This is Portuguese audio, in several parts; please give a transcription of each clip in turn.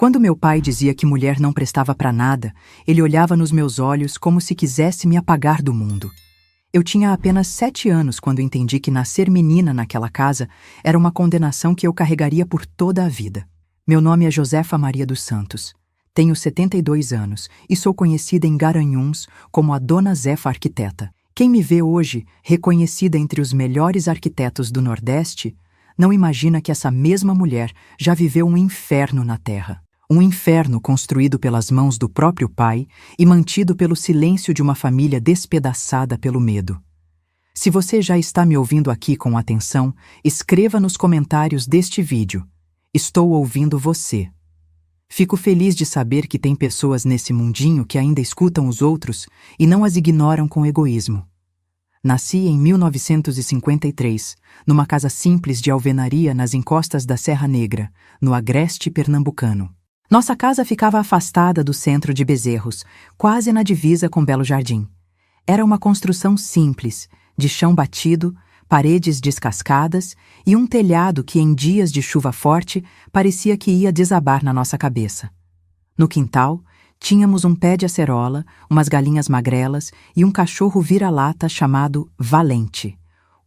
Quando meu pai dizia que mulher não prestava para nada, ele olhava nos meus olhos como se quisesse me apagar do mundo. Eu tinha apenas 7 anos quando entendi que nascer menina naquela casa era uma condenação que eu carregaria por toda a vida. Meu nome é Josefa Maria dos Santos. Tenho 72 anos e sou conhecida em Garanhuns como a Dona Zefa Arquiteta. Quem me vê hoje, reconhecida entre os melhores arquitetos do Nordeste, não imagina que essa mesma mulher já viveu um inferno na Terra. Um inferno construído pelas mãos do próprio pai e mantido pelo silêncio de uma família despedaçada pelo medo. Se você já está me ouvindo aqui com atenção, escreva nos comentários deste vídeo: "Estou ouvindo você". Fico feliz de saber que tem pessoas nesse mundinho que ainda escutam os outros e não as ignoram com egoísmo. Nasci em 1953, numa casa simples de alvenaria nas encostas da Serra Negra, no agreste pernambucano. Nossa casa ficava afastada do centro de Bezerros, quase na divisa com Belo Jardim. Era uma construção simples, de chão batido, paredes descascadas e um telhado que, em dias de chuva forte, parecia que ia desabar na nossa cabeça. No quintal, tínhamos um pé de acerola, umas galinhas magrelas e um cachorro vira-lata chamado Valente,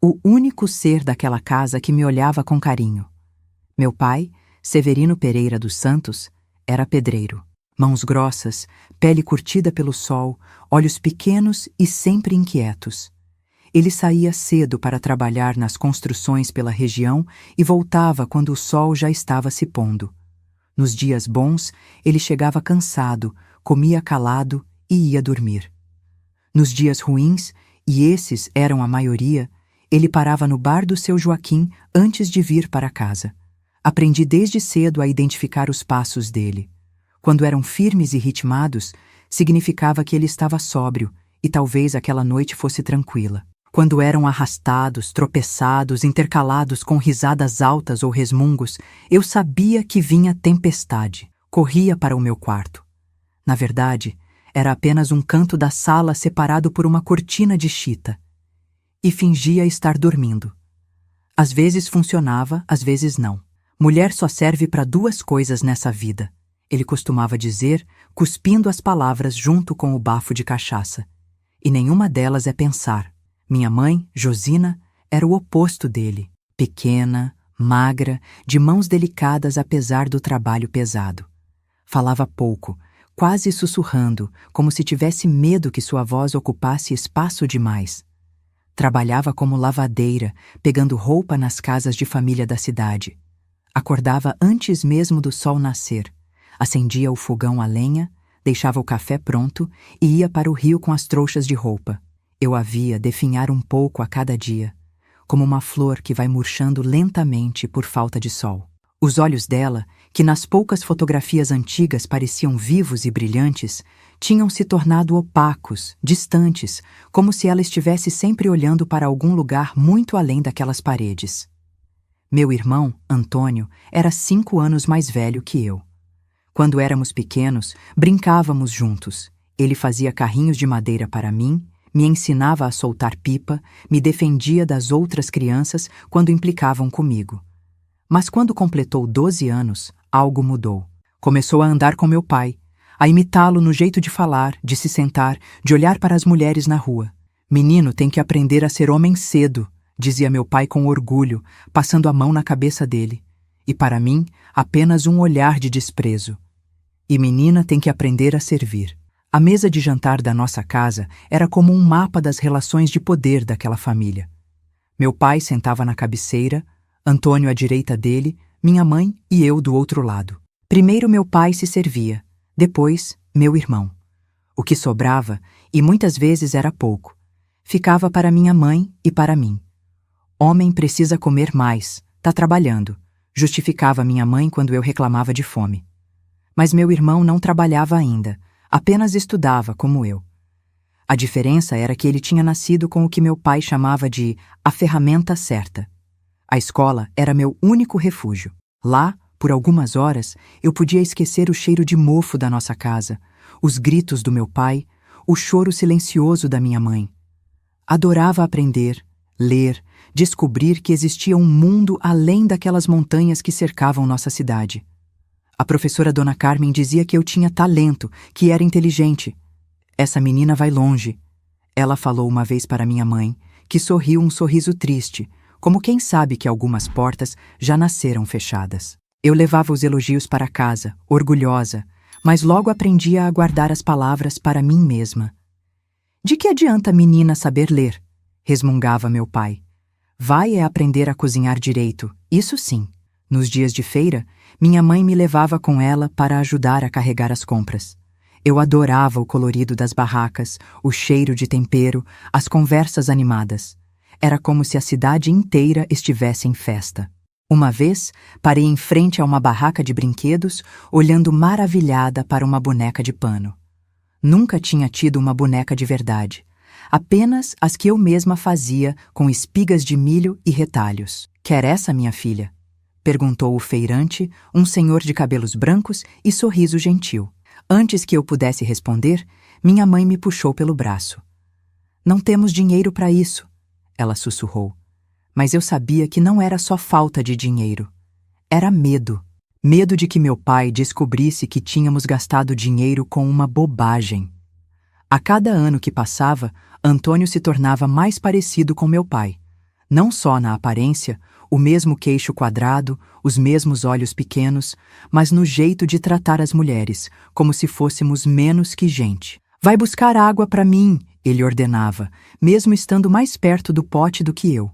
o único ser daquela casa que me olhava com carinho. Meu pai, Severino Pereira dos Santos, era pedreiro. Mãos grossas, pele curtida pelo sol, olhos pequenos e sempre inquietos. Ele saía cedo para trabalhar nas construções pela região e voltava quando o sol já estava se pondo. Nos dias bons, ele chegava cansado, comia calado e ia dormir. Nos dias ruins, e esses eram a maioria, ele parava no bar do seu Joaquim antes de vir para casa. Aprendi desde cedo a identificar os passos dele. Quando eram firmes e ritmados, significava que ele estava sóbrio e talvez aquela noite fosse tranquila. Quando eram arrastados, tropeçados, intercalados com risadas altas ou resmungos, eu sabia que vinha tempestade. Corria para o meu quarto. Na verdade, era apenas um canto da sala separado por uma cortina de chita. E fingia estar dormindo. Às vezes funcionava, às vezes não. Mulher só serve para 2 coisas nessa vida, ele costumava dizer, cuspindo as palavras junto com o bafo de cachaça. E nenhuma delas é pensar. Minha mãe, Josina, era o oposto dele. Pequena, magra, de mãos delicadas apesar do trabalho pesado. Falava pouco, quase sussurrando, como se tivesse medo que sua voz ocupasse espaço demais. Trabalhava como lavadeira, pegando roupa nas casas de família da cidade. Acordava antes mesmo do sol nascer, acendia o fogão a lenha, deixava o café pronto e ia para o rio com as trouxas de roupa. Eu a via definhar um pouco a cada dia, como uma flor que vai murchando lentamente por falta de sol. Os olhos dela, que nas poucas fotografias antigas pareciam vivos e brilhantes, tinham se tornado opacos, distantes, como se ela estivesse sempre olhando para algum lugar muito além daquelas paredes. Meu irmão, Antônio, era 5 anos mais velho que eu. Quando éramos pequenos, brincávamos juntos. Ele fazia carrinhos de madeira para mim, me ensinava a soltar pipa, me defendia das outras crianças quando implicavam comigo. Mas quando completou 12 anos, algo mudou. Começou a andar com meu pai, a imitá-lo no jeito de falar, de se sentar, de olhar para as mulheres na rua. "Menino tem que aprender a ser homem cedo", dizia meu pai com orgulho, passando a mão na cabeça dele. E para mim, apenas um olhar de desprezo. "E menina tem que aprender a servir". A mesa de jantar da nossa casa era como um mapa das relações de poder daquela família. Meu pai sentava na cabeceira, Antônio à direita dele, minha mãe e eu do outro lado. Primeiro meu pai se servia, depois meu irmão. O que sobrava, e muitas vezes era pouco, ficava para minha mãe e para mim. "Homem precisa comer mais, tá trabalhando", justificava minha mãe quando eu reclamava de fome. Mas meu irmão não trabalhava ainda, apenas estudava como eu. A diferença era que ele tinha nascido com o que meu pai chamava de a ferramenta certa. A escola era meu único refúgio. Lá, por algumas horas, eu podia esquecer o cheiro de mofo da nossa casa, os gritos do meu pai, o choro silencioso da minha mãe. Adorava aprender, ler, descobrir que existia um mundo além daquelas montanhas que cercavam nossa cidade. A professora Dona Carmen dizia que eu tinha talento, que era inteligente. Essa menina vai longe. Ela falou uma vez para minha mãe, que sorriu um sorriso triste, como quem sabe que algumas portas já nasceram fechadas. Eu levava os elogios para casa, orgulhosa, mas logo aprendia a guardar as palavras para mim mesma. De que adianta a menina saber ler? Resmungava meu pai. Vai aprender a cozinhar direito, isso sim. Nos dias de feira, minha mãe me levava com ela para ajudar a carregar as compras. Eu adorava o colorido das barracas, o cheiro de tempero, as conversas animadas. Era como se a cidade inteira estivesse em festa. Uma vez, parei em frente a uma barraca de brinquedos, olhando maravilhada para uma boneca de pano. Nunca tinha tido uma boneca de verdade. Apenas as que eu mesma fazia com espigas de milho e retalhos. Quer essa, minha filha? Perguntou o feirante, um senhor de cabelos brancos e sorriso gentil. Antes que eu pudesse responder, minha mãe me puxou pelo braço. Não temos dinheiro para isso, ela sussurrou. Mas eu sabia que não era só falta de dinheiro. Era medo. Medo de que meu pai descobrisse que tínhamos gastado dinheiro com uma bobagem. A cada ano que passava, Antônio se tornava mais parecido com meu pai. Não só na aparência, o mesmo queixo quadrado, os mesmos olhos pequenos, mas no jeito de tratar as mulheres, como se fôssemos menos que gente. Vai buscar água para mim, ele ordenava, mesmo estando mais perto do pote do que eu.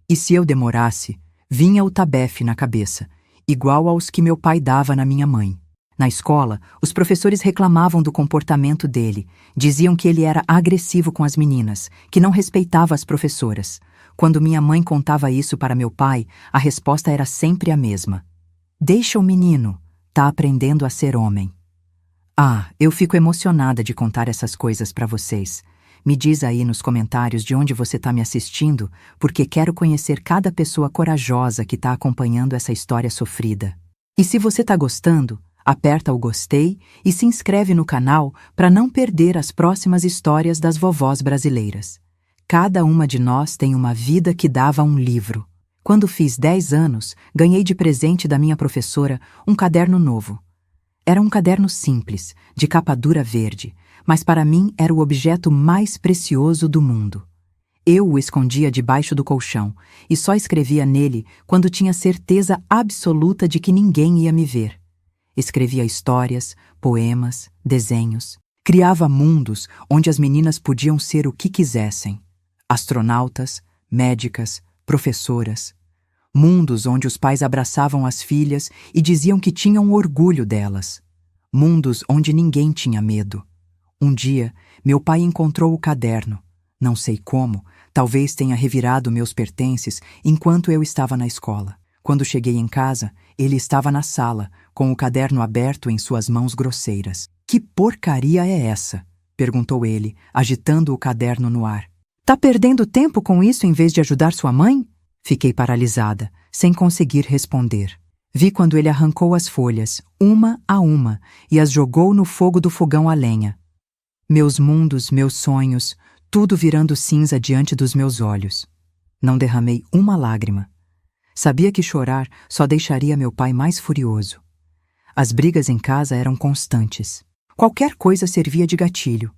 E se eu demorasse, vinha o tabefe na cabeça, igual aos que meu pai dava na minha mãe. Na escola, os professores reclamavam do comportamento dele, diziam que ele era agressivo com as meninas, que não respeitava as professoras. Quando minha mãe contava isso para meu pai, a resposta era sempre a mesma. Deixa o menino, tá aprendendo a ser homem. Ah, eu fico emocionada de contar essas coisas para vocês. Me diz aí nos comentários de onde você tá me assistindo, porque quero conhecer cada pessoa corajosa que tá acompanhando essa história sofrida. E se você tá gostando, aperta o gostei e se inscreve no canal para não perder as próximas histórias das vovós brasileiras. Cada uma de nós tem uma vida que dava um livro. Quando fiz 10 anos, ganhei de presente da minha professora um caderno novo. Era um caderno simples, de capa dura verde, mas para mim era o objeto mais precioso do mundo. Eu o escondia debaixo do colchão e só escrevia nele quando tinha certeza absoluta de que ninguém ia me ver. Escrevia histórias, poemas, desenhos. Criava mundos onde as meninas podiam ser o que quisessem. Astronautas, médicas, professoras. Mundos onde os pais abraçavam as filhas e diziam que tinham orgulho delas. Mundos onde ninguém tinha medo. Um dia, meu pai encontrou o caderno. Não sei como, talvez tenha revirado meus pertences enquanto eu estava na escola. Quando cheguei em casa, ele estava na sala, com o caderno aberto em suas mãos grosseiras. Que porcaria é essa? Perguntou ele, agitando o caderno no ar. Tá perdendo tempo com isso em vez de ajudar sua mãe? Fiquei paralisada, sem conseguir responder. Vi quando ele arrancou as folhas, uma a uma, e as jogou no fogo do fogão a lenha. Meus mundos, meus sonhos, tudo virando cinza diante dos meus olhos. Não derramei uma lágrima. Sabia que chorar só deixaria meu pai mais furioso. As brigas em casa eram constantes. Qualquer coisa servia de gatilho.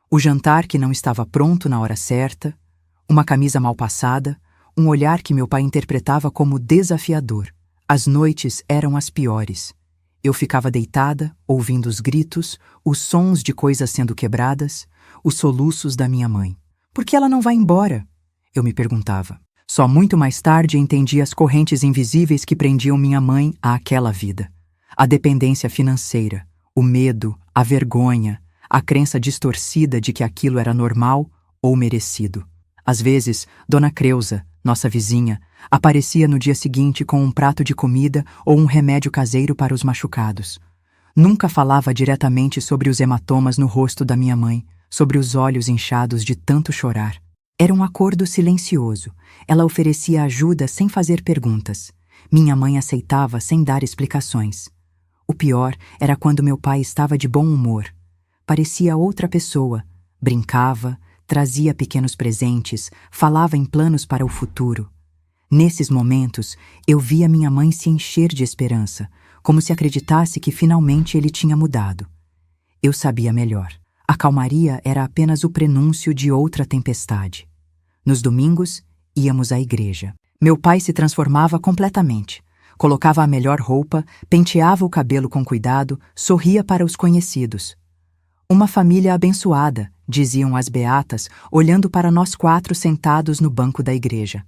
O jantar que não estava pronto na hora certa, uma camisa mal passada, um olhar que meu pai interpretava como desafiador. As noites eram as piores. Eu ficava deitada, ouvindo os gritos, os sons de coisas sendo quebradas, os soluços da minha mãe. Por que ela não vai embora? Eu me perguntava. Só muito mais tarde entendi as correntes invisíveis que prendiam minha mãe àquela vida. A dependência financeira, o medo, a vergonha, a crença distorcida de que aquilo era normal ou merecido. Às vezes, Dona Creusa, nossa vizinha, aparecia no dia seguinte com um prato de comida ou um remédio caseiro para os machucados. Nunca falava diretamente sobre os hematomas no rosto da minha mãe, sobre os olhos inchados de tanto chorar. Era um acordo silencioso. Ela oferecia ajuda sem fazer perguntas. Minha mãe aceitava sem dar explicações. O pior era quando meu pai estava de bom humor. Parecia outra pessoa. Brincava, trazia pequenos presentes, falava em planos para o futuro. Nesses momentos, eu via minha mãe se encher de esperança, como se acreditasse que finalmente ele tinha mudado. Eu sabia melhor. A calmaria era apenas o prenúncio de outra tempestade. Nos domingos, íamos à igreja. Meu pai se transformava completamente. Colocava a melhor roupa, penteava o cabelo com cuidado, sorria para os conhecidos. Uma família abençoada, diziam as beatas, olhando para nós 4 sentados no banco da igreja.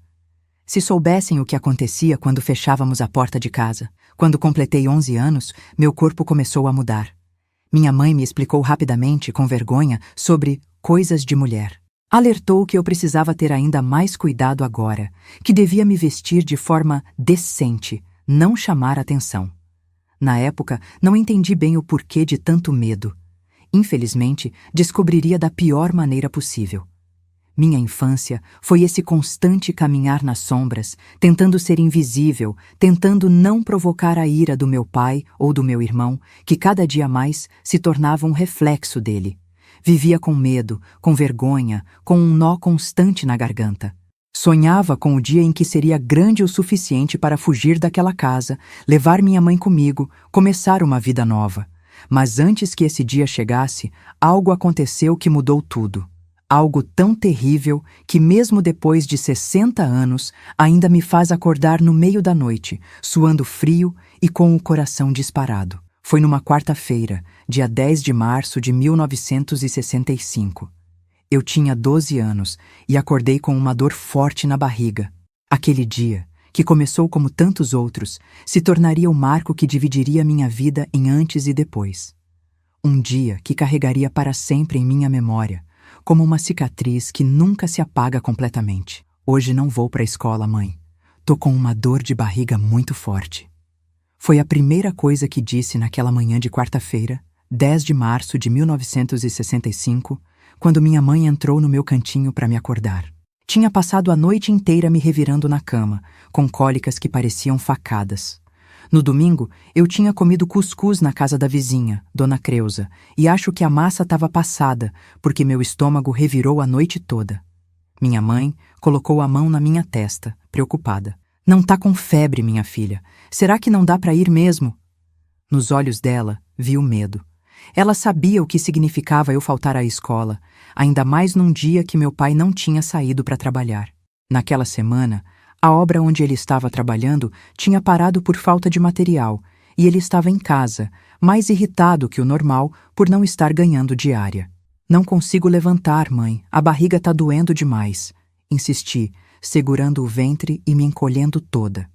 Se soubessem o que acontecia quando fechávamos a porta de casa. Quando completei 11 anos, meu corpo começou a mudar. Minha mãe me explicou rapidamente, com vergonha, sobre coisas de mulher. Alertou que eu precisava ter ainda mais cuidado agora, que devia me vestir de forma decente, não chamar atenção. Na época, não entendi bem o porquê de tanto medo. Infelizmente, descobriria da pior maneira possível. Minha infância foi esse constante caminhar nas sombras, tentando ser invisível, tentando não provocar a ira do meu pai ou do meu irmão, que cada dia mais se tornava um reflexo dele. Vivia com medo, com vergonha, com um nó constante na garganta. Sonhava com o dia em que seria grande o suficiente para fugir daquela casa, levar minha mãe comigo, começar uma vida nova. Mas antes que esse dia chegasse, algo aconteceu que mudou tudo. Algo tão terrível que, mesmo depois de 60 anos, ainda me faz acordar no meio da noite, suando frio e com o coração disparado. Foi numa quarta-feira, dia 10 de março de 1965. Eu tinha 12 anos e acordei com uma dor forte na barriga. Aquele dia, que começou como tantos outros, se tornaria o marco que dividiria minha vida em antes e depois. Um dia que carregaria para sempre em minha memória, como uma cicatriz que nunca se apaga completamente. Hoje não vou para a escola, mãe. Tô com uma dor de barriga muito forte. Foi a primeira coisa que disse naquela manhã de quarta-feira, 10 de março de 1965, quando minha mãe entrou no meu cantinho para me acordar. Tinha passado a noite inteira me revirando na cama, com cólicas que pareciam facadas. No domingo, eu tinha comido cuscuz na casa da vizinha, Dona Creuza, e acho que a massa estava passada, porque meu estômago revirou a noite toda. Minha mãe colocou a mão na minha testa, preocupada. Não tá com febre, minha filha. Será que não dá para ir mesmo? Nos olhos dela, vi o medo. Ela sabia o que significava eu faltar à escola, ainda mais num dia que meu pai não tinha saído para trabalhar. Naquela semana, a obra onde ele estava trabalhando tinha parado por falta de material, e ele estava em casa, mais irritado que o normal por não estar ganhando diária. Não consigo levantar, mãe, a barriga tá doendo demais, insisti, segurando o ventre e me encolhendo toda.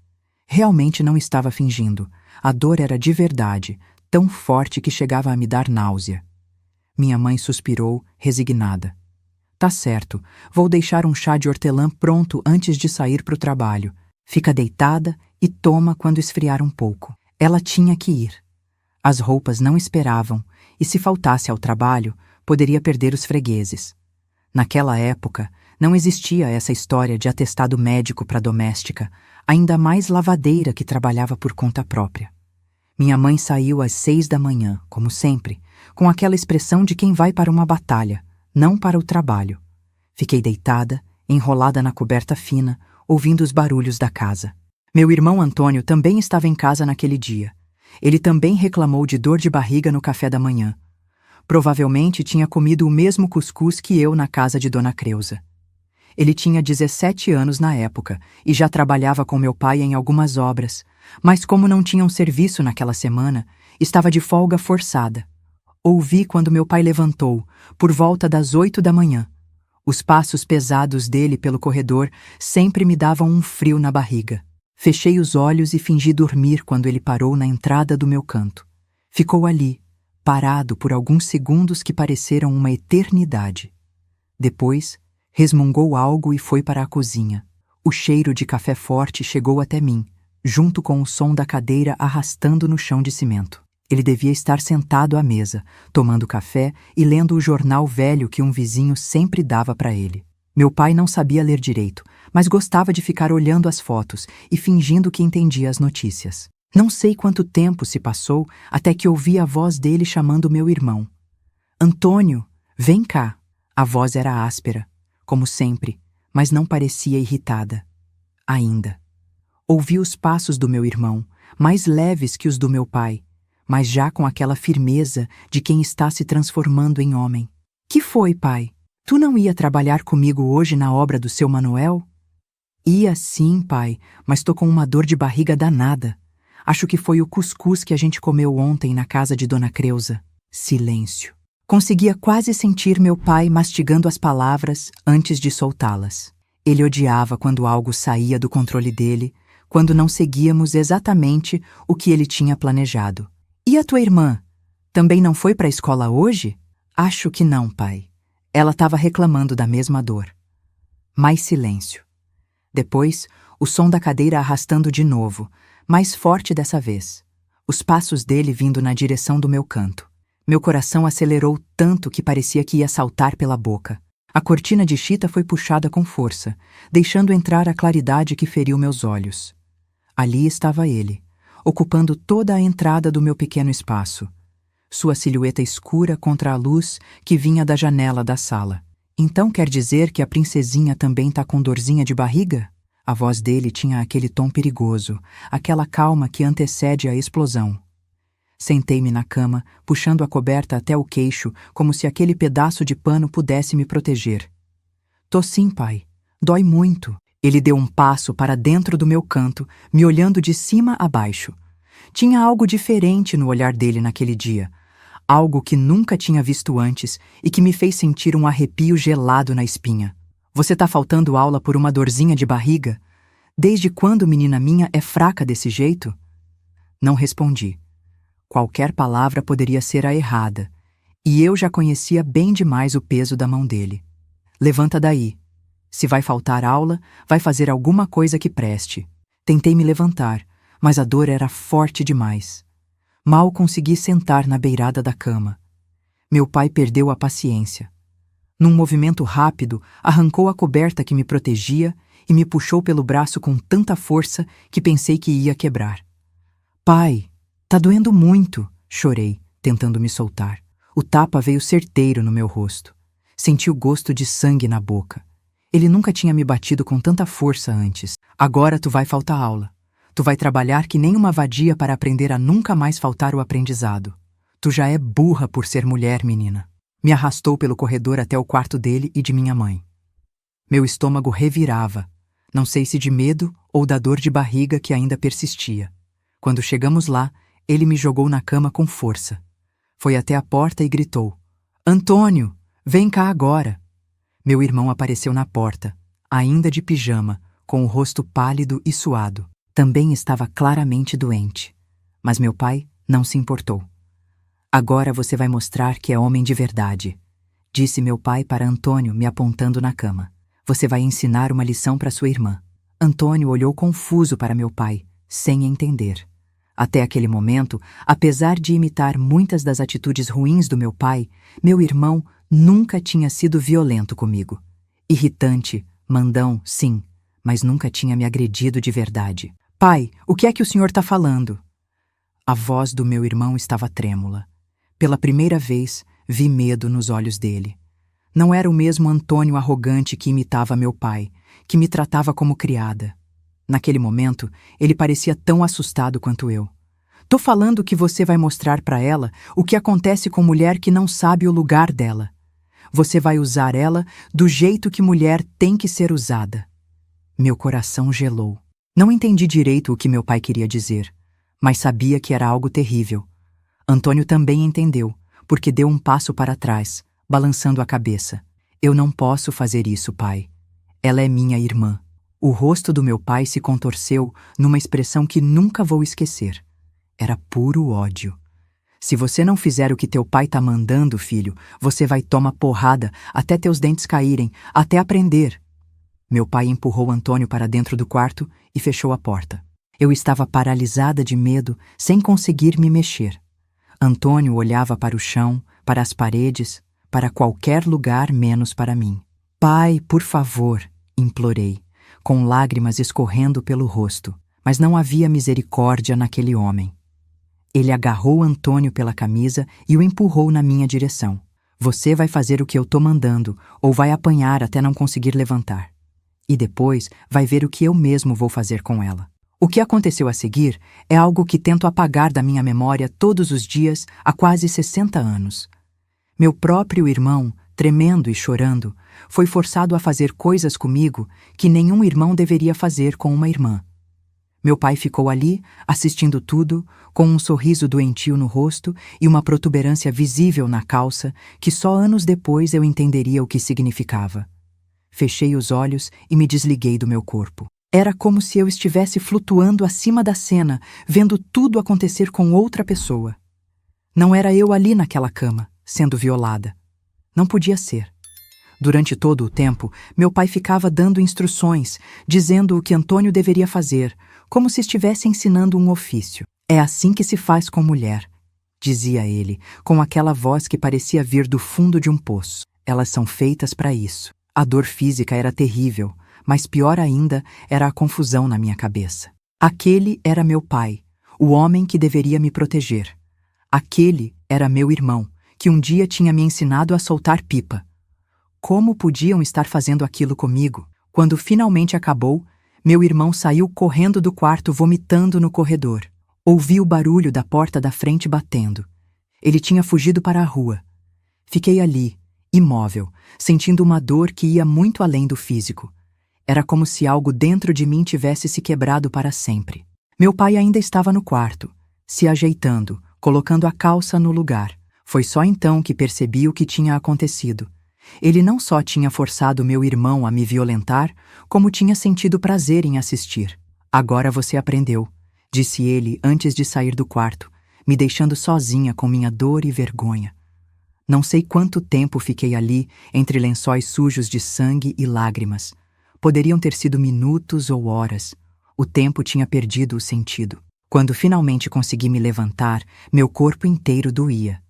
Realmente não estava fingindo, a dor era de verdade, tão forte que chegava a me dar náusea. Minha mãe suspirou, resignada. Tá certo, vou deixar um chá de hortelã pronto antes de sair para o trabalho. Fica deitada e toma quando esfriar um pouco. Ela tinha que ir. As roupas não esperavam, e se faltasse ao trabalho, poderia perder os fregueses. Naquela época, não existia essa história de atestado médico para doméstica, ainda mais lavadeira que trabalhava por conta própria. Minha mãe saiu às 6 da manhã, como sempre, com aquela expressão de quem vai para uma batalha, não para o trabalho. Fiquei deitada, enrolada na coberta fina, ouvindo os barulhos da casa. Meu irmão Antônio também estava em casa naquele dia. Ele também reclamou de dor de barriga no café da manhã. Provavelmente tinha comido o mesmo cuscuz que eu na casa de Dona Creuza. Ele tinha 17 anos na época e já trabalhava com meu pai em algumas obras, mas como não tinha um serviço naquela semana, estava de folga forçada. Ouvi quando meu pai levantou, por volta das 8 da manhã. Os passos pesados dele pelo corredor sempre me davam um frio na barriga. Fechei os olhos e fingi dormir quando ele parou na entrada do meu canto. Ficou ali, parado por alguns segundos que pareceram uma eternidade. Depois, resmungou algo e foi para a cozinha. O cheiro de café forte chegou até mim, junto com o som da cadeira arrastando no chão de cimento. Ele devia estar sentado à mesa, tomando café e lendo o jornal velho que um vizinho sempre dava para ele. Meu pai não sabia ler direito, mas gostava de ficar olhando as fotos e fingindo que entendia as notícias. Não sei quanto tempo se passou até que ouvi a voz dele chamando meu irmão. Antônio, vem cá. A voz era áspera, como sempre, mas não parecia irritada. Ainda. Ouvi os passos do meu irmão, mais leves que os do meu pai, mas já com aquela firmeza de quem está se transformando em homem. Que foi, pai? Tu não ia trabalhar comigo hoje na obra do seu Manuel? Ia sim, pai, mas tô com uma dor de barriga danada. Acho que foi o cuscuz que a gente comeu ontem na casa de Dona Creusa. Silêncio. Conseguia quase sentir meu pai mastigando as palavras antes de soltá-las. Ele odiava quando algo saía do controle dele, quando não seguíamos exatamente o que ele tinha planejado. E a tua irmã? Também não foi para a escola hoje? Acho que não, pai. Ela estava reclamando da mesma dor. Mais silêncio. Depois, o som da cadeira arrastando de novo, mais forte dessa vez. Os passos dele vindo na direção do meu canto. Meu coração acelerou tanto que parecia que ia saltar pela boca. A cortina de chita foi puxada com força, deixando entrar a claridade que feriu meus olhos. Ali estava ele, ocupando toda a entrada do meu pequeno espaço. Sua silhueta escura contra a luz que vinha da janela da sala. Então quer dizer que a princesinha também tá com dorzinha de barriga? A voz dele tinha aquele tom perigoso, aquela calma que antecede a explosão. Sentei-me na cama, puxando a coberta até o queixo, como se aquele pedaço de pano pudesse me proteger. Tô sim, pai. Dói muito. Ele deu um passo para dentro do meu canto, me olhando de cima a baixo. Tinha algo diferente no olhar dele naquele dia. Algo que nunca tinha visto antes e que me fez sentir um arrepio gelado na espinha. Você tá faltando aula por uma dorzinha de barriga? Desde quando, menina minha, é fraca desse jeito? Não respondi. Qualquer palavra poderia ser a errada, e eu já conhecia bem demais o peso da mão dele. Levanta daí. Se vai faltar aula, vai fazer alguma coisa que preste. Tentei me levantar, mas a dor era forte demais. Mal consegui sentar na beirada da cama. Meu pai perdeu a paciência. Num movimento rápido, arrancou a coberta que me protegia e me puxou pelo braço com tanta força que pensei que ia quebrar. Pai! Tá doendo muito, chorei, tentando me soltar. O tapa veio certeiro no meu rosto. Senti o gosto de sangue na boca. Ele nunca tinha me batido com tanta força antes. Agora tu vai faltar aula. Tu vai trabalhar que nem uma vadia para aprender a nunca mais faltar o aprendizado. Tu já é burra por ser mulher, menina. Me arrastou pelo corredor até o quarto dele e de minha mãe. Meu estômago revirava, não sei se de medo ou da dor de barriga que ainda persistia. Quando chegamos lá, ele me jogou na cama com força. Foi até a porta e gritou: Antônio, vem cá agora. Meu irmão apareceu na porta, ainda de pijama, com o rosto pálido e suado. Também estava claramente doente. Mas meu pai não se importou. Agora você vai mostrar que é homem de verdade, disse meu pai para Antônio, me apontando na cama. Você vai ensinar uma lição para sua irmã. Antônio olhou confuso para meu pai, sem entender. Até aquele momento, apesar de imitar muitas das atitudes ruins do meu pai, meu irmão nunca tinha sido violento comigo. Irritante, mandão, sim, mas nunca tinha me agredido de verdade. Pai, o que é que o senhor está falando? A voz do meu irmão estava trêmula. Pela primeira vez, vi medo nos olhos dele. Não era o mesmo Antônio arrogante que imitava meu pai, que me tratava como criada. Naquele momento, ele parecia tão assustado quanto eu. Tô falando que você vai mostrar para ela o que acontece com mulher que não sabe o lugar dela. Você vai usar ela do jeito que mulher tem que ser usada. Meu coração gelou. Não entendi direito o que meu pai queria dizer, mas sabia que era algo terrível. Antônio também entendeu, porque deu um passo para trás, balançando a cabeça. Eu não posso fazer isso, pai. Ela é minha irmã. O rosto do meu pai se contorceu numa expressão que nunca vou esquecer. Era puro ódio. Se você não fizer o que teu pai tá mandando, filho, você vai tomar porrada até teus dentes caírem, até aprender. Meu pai empurrou Antônio para dentro do quarto e fechou a porta. Eu estava paralisada de medo, sem conseguir me mexer. Antônio olhava para o chão, para as paredes, para qualquer lugar menos para mim. Pai, por favor, implorei, com lágrimas escorrendo pelo rosto, mas não havia misericórdia naquele homem. Ele agarrou Antônio pela camisa e o empurrou na minha direção. Você vai fazer o que eu tô mandando, ou vai apanhar até não conseguir levantar. E depois vai ver o que eu mesmo vou fazer com ela. O que aconteceu a seguir é algo que tento apagar da minha memória todos os dias há quase 60 anos. Meu próprio irmão, tremendo e chorando, foi forçado a fazer coisas comigo que nenhum irmão deveria fazer com uma irmã. Meu pai ficou ali, assistindo tudo, com um sorriso doentio no rosto e uma protuberância visível na calça que só anos depois eu entenderia o que significava. Fechei os olhos e me desliguei do meu corpo. Era como se eu estivesse flutuando acima da cena, vendo tudo acontecer com outra pessoa. Não era eu ali naquela cama, sendo violada. Não podia ser. Durante todo o tempo, meu pai ficava dando instruções, dizendo o que Antônio deveria fazer, como se estivesse ensinando um ofício. É assim que se faz com mulher, dizia ele, com aquela voz que parecia vir do fundo de um poço. Elas são feitas para isso. A dor física era terrível, mas pior ainda era a confusão na minha cabeça. Aquele era meu pai, o homem que deveria me proteger. Aquele era meu irmão, que um dia tinha me ensinado a soltar pipa. Como podiam estar fazendo aquilo comigo? Quando finalmente acabou, meu irmão saiu correndo do quarto vomitando no corredor. Ouvi o barulho da porta da frente batendo. Ele tinha fugido para a rua. Fiquei ali, imóvel, sentindo uma dor que ia muito além do físico. Era como se algo dentro de mim tivesse se quebrado para sempre. Meu pai ainda estava no quarto, se ajeitando, colocando a calça no lugar. Foi só então que percebi o que tinha acontecido. Ele não só tinha forçado meu irmão a me violentar, como tinha sentido prazer em assistir. Agora você aprendeu, disse ele antes de sair do quarto, me deixando sozinha com minha dor e vergonha. Não sei quanto tempo fiquei ali, entre lençóis sujos de sangue e lágrimas. Poderiam ter sido minutos ou horas. O tempo tinha perdido o sentido. Quando finalmente consegui me levantar, meu corpo inteiro doía.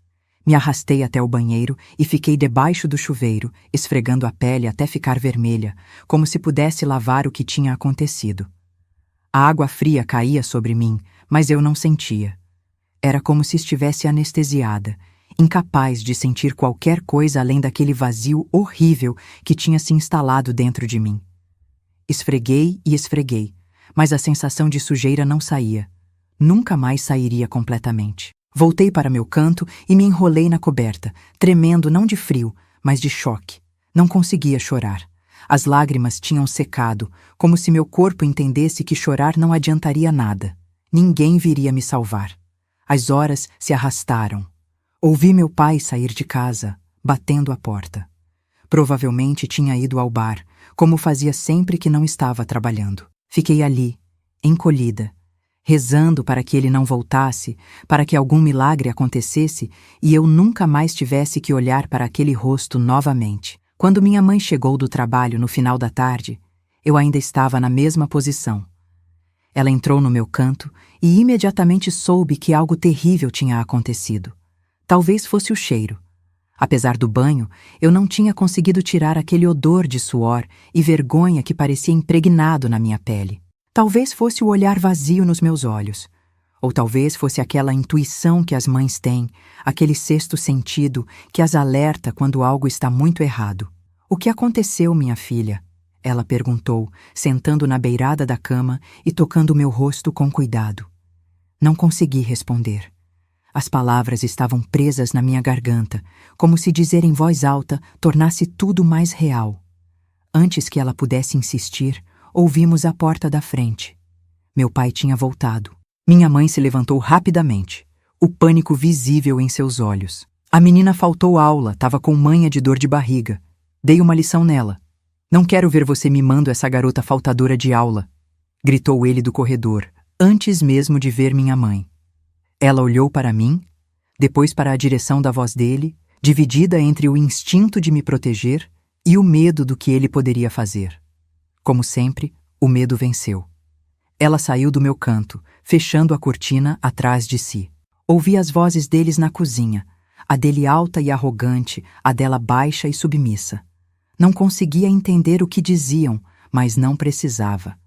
Me arrastei até o banheiro e fiquei debaixo do chuveiro, esfregando a pele até ficar vermelha, como se pudesse lavar o que tinha acontecido. A água fria caía sobre mim, mas eu não sentia. Era como se estivesse anestesiada, incapaz de sentir qualquer coisa além daquele vazio horrível que tinha se instalado dentro de mim. Esfreguei e esfreguei, mas a sensação de sujeira não saía. Nunca mais sairia completamente. Voltei para meu canto e me enrolei na coberta, tremendo não de frio, mas de choque. Não conseguia chorar. As lágrimas tinham secado, como se meu corpo entendesse que chorar não adiantaria nada. Ninguém viria me salvar. As horas se arrastaram. Ouvi meu pai sair de casa, batendo a porta. Provavelmente tinha ido ao bar, como fazia sempre que não estava trabalhando. Fiquei ali, encolhida, rezando para que ele não voltasse, para que algum milagre acontecesse e eu nunca mais tivesse que olhar para aquele rosto novamente. Quando minha mãe chegou do trabalho no final da tarde, eu ainda estava na mesma posição. Ela entrou no meu canto e imediatamente soube que algo terrível tinha acontecido. Talvez fosse o cheiro. Apesar do banho, eu não tinha conseguido tirar aquele odor de suor e vergonha que parecia impregnado na minha pele. Talvez fosse o olhar vazio nos meus olhos. Ou talvez fosse aquela intuição que as mães têm, aquele sexto sentido que as alerta quando algo está muito errado. O que aconteceu, minha filha? Ela perguntou, sentando na beirada da cama e tocando meu rosto com cuidado. Não consegui responder. As palavras estavam presas na minha garganta, como se dizer em voz alta tornasse tudo mais real. Antes que ela pudesse insistir, ouvimos a porta da frente. Meu pai tinha voltado. Minha mãe se levantou rapidamente, o pânico visível em seus olhos. A menina faltou aula, estava com manha de dor de barriga. Dei uma lição nela. Não quero ver você mimando essa garota faltadora de aula, gritou ele do corredor, antes mesmo de ver minha mãe. Ela olhou para mim, depois para a direção da voz dele, dividida entre o instinto de me proteger e o medo do que ele poderia fazer. Como sempre, o medo venceu. Ela saiu do meu canto, fechando a cortina atrás de si. Ouvi as vozes deles na cozinha, a dele alta e arrogante, a dela baixa e submissa. Não conseguia entender o que diziam, mas não precisava.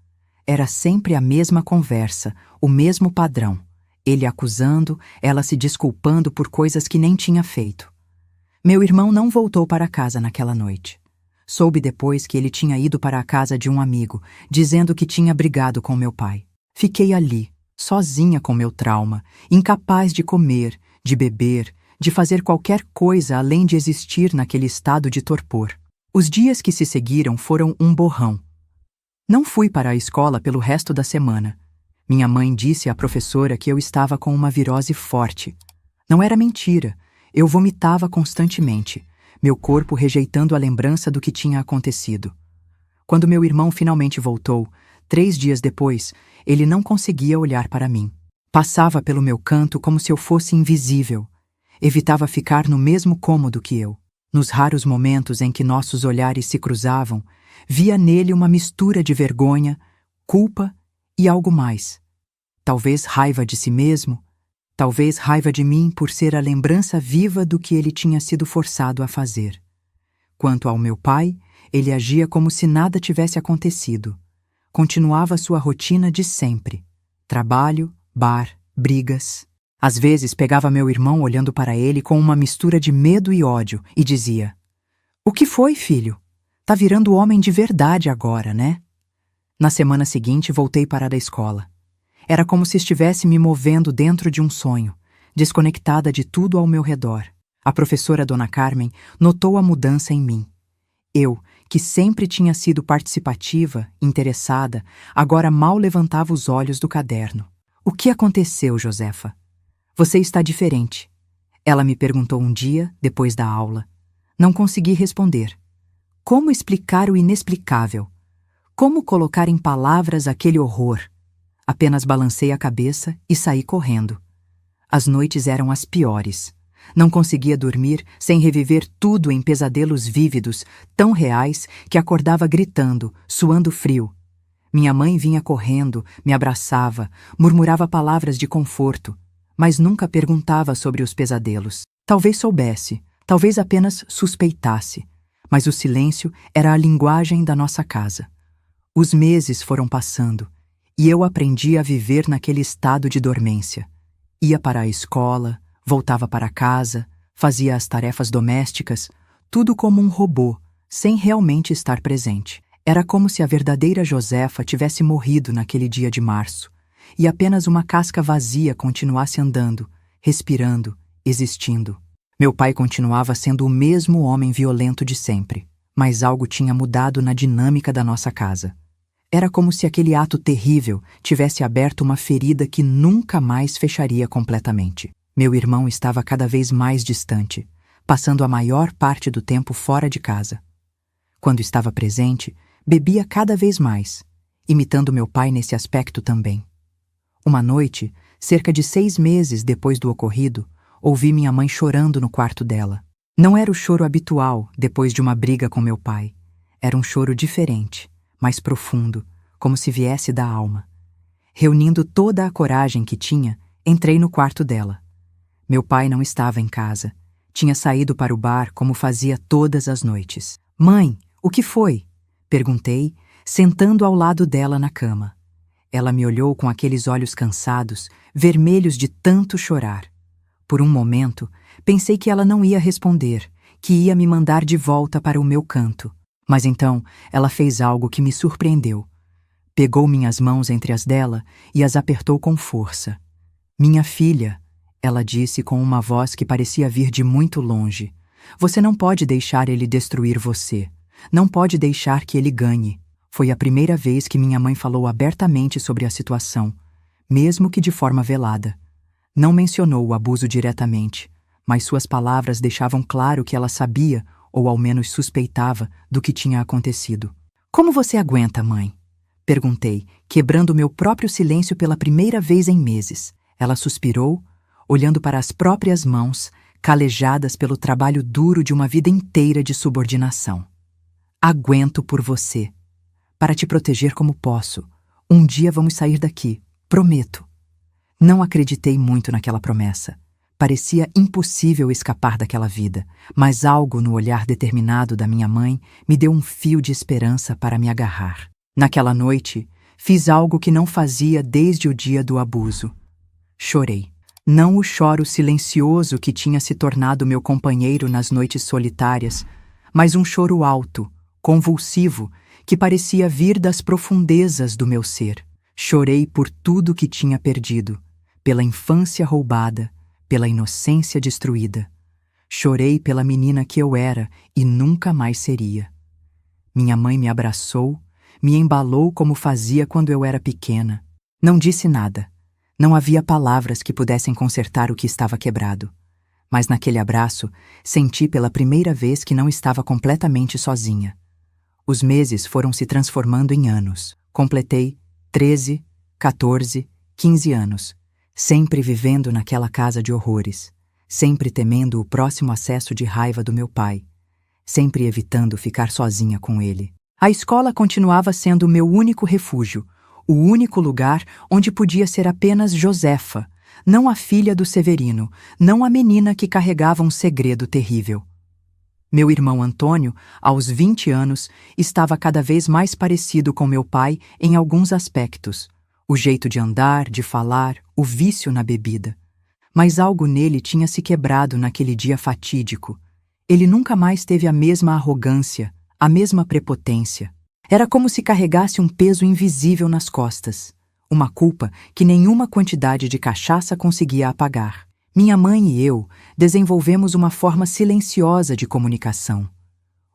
Era sempre a mesma conversa, o mesmo padrão. Ele acusando, ela se desculpando por coisas que nem tinha feito. Meu irmão não voltou para casa naquela noite. Soube depois que ele tinha ido para a casa de um amigo, dizendo que tinha brigado com meu pai. Fiquei ali, sozinha com meu trauma, incapaz de comer, de beber, de fazer qualquer coisa além de existir naquele estado de torpor. Os dias que se seguiram foram um borrão. Não fui para a escola pelo resto da semana. Minha mãe disse à professora que eu estava com uma virose forte. Não era mentira. Eu vomitava constantemente, meu corpo rejeitando a lembrança do que tinha acontecido. Quando meu irmão finalmente voltou, 3 dias depois, ele não conseguia olhar para mim. Passava pelo meu canto como se eu fosse invisível. Evitava ficar no mesmo cômodo que eu. Nos raros momentos em que nossos olhares se cruzavam, via nele uma mistura de vergonha, culpa e algo mais. Talvez raiva de si mesmo, talvez raiva de mim por ser a lembrança viva do que ele tinha sido forçado a fazer. Quanto ao meu pai, ele agia como se nada tivesse acontecido. Continuava sua rotina de sempre. Trabalho, bar, brigas. Às vezes pegava meu irmão olhando para ele com uma mistura de medo e ódio e dizia: "O que foi, filho? Tá virando homem de verdade agora, né?" Na semana seguinte voltei para a escola. Era como se estivesse me movendo dentro de um sonho, desconectada de tudo ao meu redor. A professora Dona Carmen notou a mudança em mim. Eu, que sempre tinha sido participativa, interessada, agora mal levantava os olhos do caderno. "O que aconteceu, Josefa? Você está diferente." Ela me perguntou um dia, depois da aula. Não consegui responder. Como explicar o inexplicável? Como colocar em palavras aquele horror? Apenas balancei a cabeça e saí correndo. As noites eram as piores. Não conseguia dormir sem reviver tudo em pesadelos vívidos, tão reais que acordava gritando, suando frio. Minha mãe vinha correndo, me abraçava, murmurava palavras de conforto, mas nunca perguntava sobre os pesadelos. Talvez soubesse, talvez apenas suspeitasse, mas o silêncio era a linguagem da nossa casa. Os meses foram passando, e eu aprendi a viver naquele estado de dormência. Ia para a escola, voltava para casa, fazia as tarefas domésticas, tudo como um robô, sem realmente estar presente. Era como se a verdadeira Josefa tivesse morrido naquele dia de março, e apenas uma casca vazia continuasse andando, respirando, existindo. Meu pai continuava sendo o mesmo homem violento de sempre, mas algo tinha mudado na dinâmica da nossa casa. Era como se aquele ato terrível tivesse aberto uma ferida que nunca mais fecharia completamente. Meu irmão estava cada vez mais distante, passando a maior parte do tempo fora de casa. Quando estava presente, bebia cada vez mais, imitando meu pai nesse aspecto também. Uma noite, cerca de 6 meses depois do ocorrido, ouvi minha mãe chorando no quarto dela. Não era o choro habitual depois de uma briga com meu pai. Era um choro diferente, mais profundo, como se viesse da alma. Reunindo toda a coragem que tinha, entrei no quarto dela. Meu pai não estava em casa. Tinha saído para o bar como fazia todas as noites. "Mãe, o que foi?" perguntei, sentando ao lado dela na cama. Ela me olhou com aqueles olhos cansados, vermelhos de tanto chorar. Por um momento, pensei que ela não ia responder, que ia me mandar de volta para o meu canto. Mas então, ela fez algo que me surpreendeu. Pegou minhas mãos entre as dela e as apertou com força. "Minha filha", ela disse com uma voz que parecia vir de muito longe, "você não pode deixar ele destruir você. Não pode deixar que ele ganhe." Foi a primeira vez que minha mãe falou abertamente sobre a situação, mesmo que de forma velada. Não mencionou o abuso diretamente, mas suas palavras deixavam claro que ela sabia, ou ao menos suspeitava, do que tinha acontecido. "Como você aguenta, mãe?" perguntei, quebrando meu próprio silêncio pela primeira vez em meses. Ela suspirou, olhando para as próprias mãos, calejadas pelo trabalho duro de uma vida inteira de subordinação. "Aguento por você. Para te proteger como posso. Um dia vamos sair daqui, prometo." Não acreditei muito naquela promessa. Parecia impossível escapar daquela vida, mas algo no olhar determinado da minha mãe me deu um fio de esperança para me agarrar. Naquela noite, fiz algo que não fazia desde o dia do abuso. Chorei. Não o choro silencioso que tinha se tornado meu companheiro nas noites solitárias, mas um choro alto, convulsivo, que parecia vir das profundezas do meu ser. Chorei por tudo que tinha perdido, pela infância roubada, pela inocência destruída. Chorei pela menina que eu era e nunca mais seria. Minha mãe me abraçou, me embalou como fazia quando eu era pequena. Não disse nada. Não havia palavras que pudessem consertar o que estava quebrado. Mas naquele abraço, senti pela primeira vez que não estava completamente sozinha. Os meses foram se transformando em anos. Completei 13, 14, 15 anos, sempre vivendo naquela casa de horrores, sempre temendo o próximo acesso de raiva do meu pai, sempre evitando ficar sozinha com ele. A escola continuava sendo o meu único refúgio, o único lugar onde podia ser apenas Josefa, não a filha do Severino, não a menina que carregava um segredo terrível. Meu irmão Antônio, aos 20 anos, estava cada vez mais parecido com meu pai em alguns aspectos. O jeito de andar, de falar, o vício na bebida. Mas algo nele tinha se quebrado naquele dia fatídico. Ele nunca mais teve a mesma arrogância, a mesma prepotência. Era como se carregasse um peso invisível nas costas. Uma culpa que nenhuma quantidade de cachaça conseguia apagar. Minha mãe e eu desenvolvemos uma forma silenciosa de comunicação.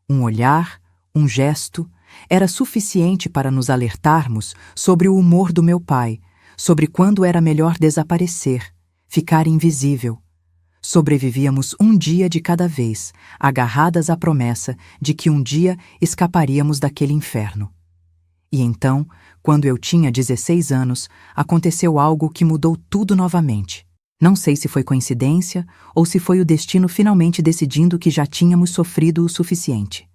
Um olhar, um gesto, era suficiente para nos alertarmos sobre o humor do meu pai, sobre quando era melhor desaparecer, ficar invisível. Sobrevivíamos um dia de cada vez, agarradas à promessa de que um dia escaparíamos daquele inferno. E então, quando eu tinha 16 anos, aconteceu algo que mudou tudo novamente. Não sei se foi coincidência ou se foi o destino finalmente decidindo que já tínhamos sofrido o suficiente.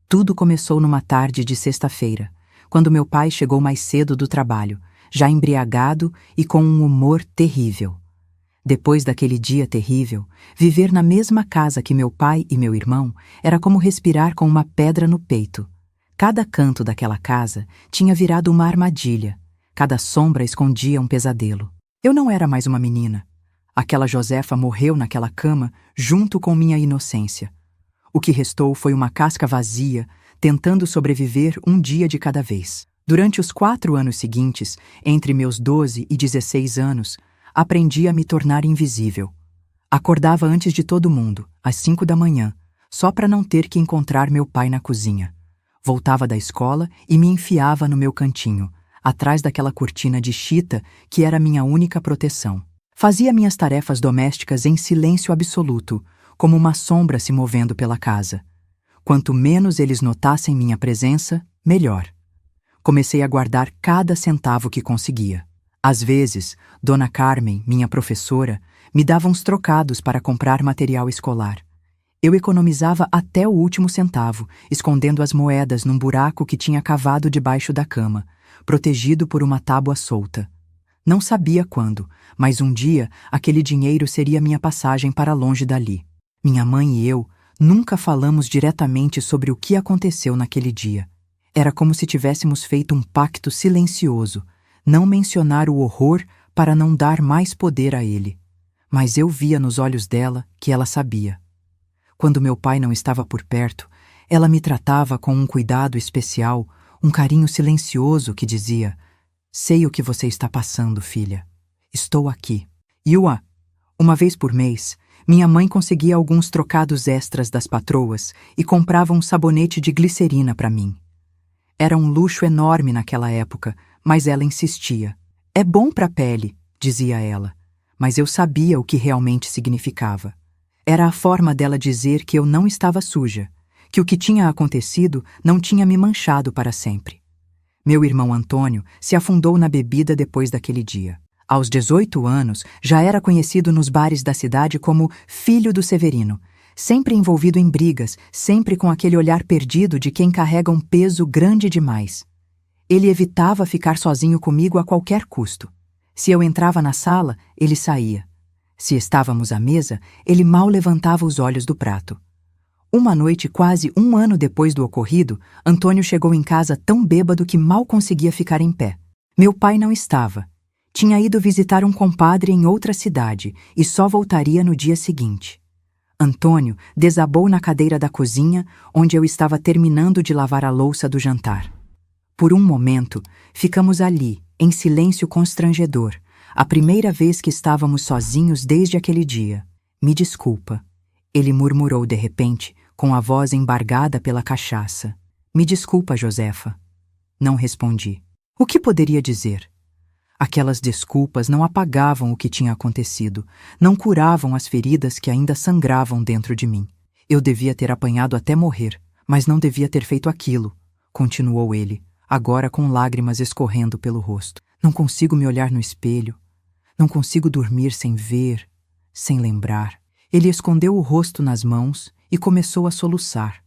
Tudo começou numa tarde de sexta-feira, quando meu pai chegou mais cedo do trabalho, já embriagado e com um humor terrível. Depois daquele dia terrível, viver na mesma casa que meu pai e meu irmão era como respirar com uma pedra no peito. Cada canto daquela casa tinha virado uma armadilha, cada sombra escondia um pesadelo. Eu não era mais uma menina. Aquela Josefa morreu naquela cama junto com minha inocência. O que restou foi uma casca vazia, tentando sobreviver um dia de cada vez. Durante os 4 anos seguintes, entre meus 12 e 16 anos, aprendi a me tornar invisível. Acordava antes de todo mundo, às 5 da manhã, só para não ter que encontrar meu pai na cozinha. Voltava da escola e me enfiava no meu cantinho, atrás daquela cortina de chita que era minha única proteção. Fazia minhas tarefas domésticas em silêncio absoluto, como uma sombra se movendo pela casa. Quanto menos eles notassem minha presença, melhor. Comecei a guardar cada centavo que conseguia. Às vezes, Dona Carmen, minha professora, me dava uns trocados para comprar material escolar. Eu economizava até o último centavo, escondendo as moedas num buraco que tinha cavado debaixo da cama, protegido por uma tábua solta. Não sabia quando, mas um dia aquele dinheiro seria minha passagem para longe dali. Minha mãe e eu nunca falamos diretamente sobre o que aconteceu naquele dia. Era como se tivéssemos feito um pacto silencioso, não mencionar o horror para não dar mais poder a ele. Mas eu via nos olhos dela que ela sabia. Quando meu pai não estava por perto, ela me tratava com um cuidado especial, um carinho silencioso que dizia: "Sei o que você está passando, filha. Estou aqui." Uma vez por mês, minha mãe conseguia alguns trocados extras das patroas e comprava um sabonete de glicerina para mim. Era um luxo enorme naquela época, mas ela insistia. "É bom para a pele", dizia ela, mas eu sabia o que realmente significava. Era a forma dela dizer que eu não estava suja, que o que tinha acontecido não tinha me manchado para sempre. Meu irmão Antônio se afundou na bebida depois daquele dia. Aos 18 anos, já era conhecido nos bares da cidade como filho do Severino, sempre envolvido em brigas, sempre com aquele olhar perdido de quem carrega um peso grande demais. Ele evitava ficar sozinho comigo a qualquer custo. Se eu entrava na sala, ele saía. Se estávamos à mesa, ele mal levantava os olhos do prato. Uma noite, quase 1 ano depois do ocorrido, Antônio chegou em casa tão bêbado que mal conseguia ficar em pé. Meu pai não estava. Tinha ido visitar um compadre em outra cidade e só voltaria no dia seguinte. Antônio desabou na cadeira da cozinha, onde eu estava terminando de lavar a louça do jantar. Por um momento, ficamos ali, em silêncio constrangedor, a primeira vez que estávamos sozinhos desde aquele dia. Me desculpa, ele murmurou de repente, com a voz embargada pela cachaça. Me desculpa, Josefa. Não respondi. O que poderia dizer? Aquelas desculpas não apagavam o que tinha acontecido, não curavam as feridas que ainda sangravam dentro de mim. Eu devia ter apanhado até morrer, mas não devia ter feito aquilo, continuou ele, agora com lágrimas escorrendo pelo rosto. Não consigo me olhar no espelho. Não consigo dormir sem ver, sem lembrar. Ele escondeu o rosto nas mãos e começou a soluçar.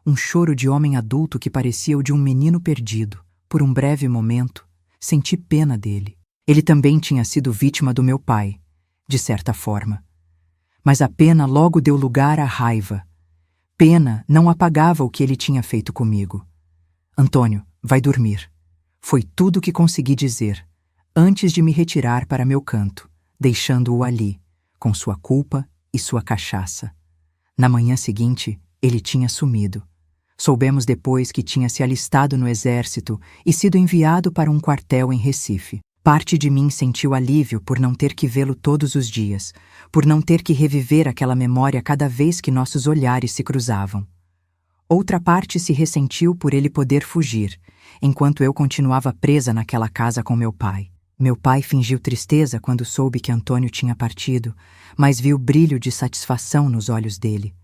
Um choro de homem adulto que parecia o de um menino perdido. Por um breve momento, senti pena dele. Ele também tinha sido vítima do meu pai, de certa forma. Mas a pena logo deu lugar à raiva. Pena não apagava o que ele tinha feito comigo. Antônio, vai dormir. Foi tudo o que consegui dizer, antes de me retirar para meu canto, deixando-o ali, com sua culpa e sua cachaça. Na manhã seguinte, ele tinha sumido. Soubemos depois que tinha se alistado no exército e sido enviado para um quartel em Recife. Parte de mim sentiu alívio por não ter que vê-lo todos os dias, por não ter que reviver aquela memória cada vez que nossos olhares se cruzavam. Outra parte se ressentiu por ele poder fugir, enquanto eu continuava presa naquela casa com meu pai. Meu pai fingiu tristeza quando soube que Antônio tinha partido, mas viu brilho de satisfação nos olhos dele.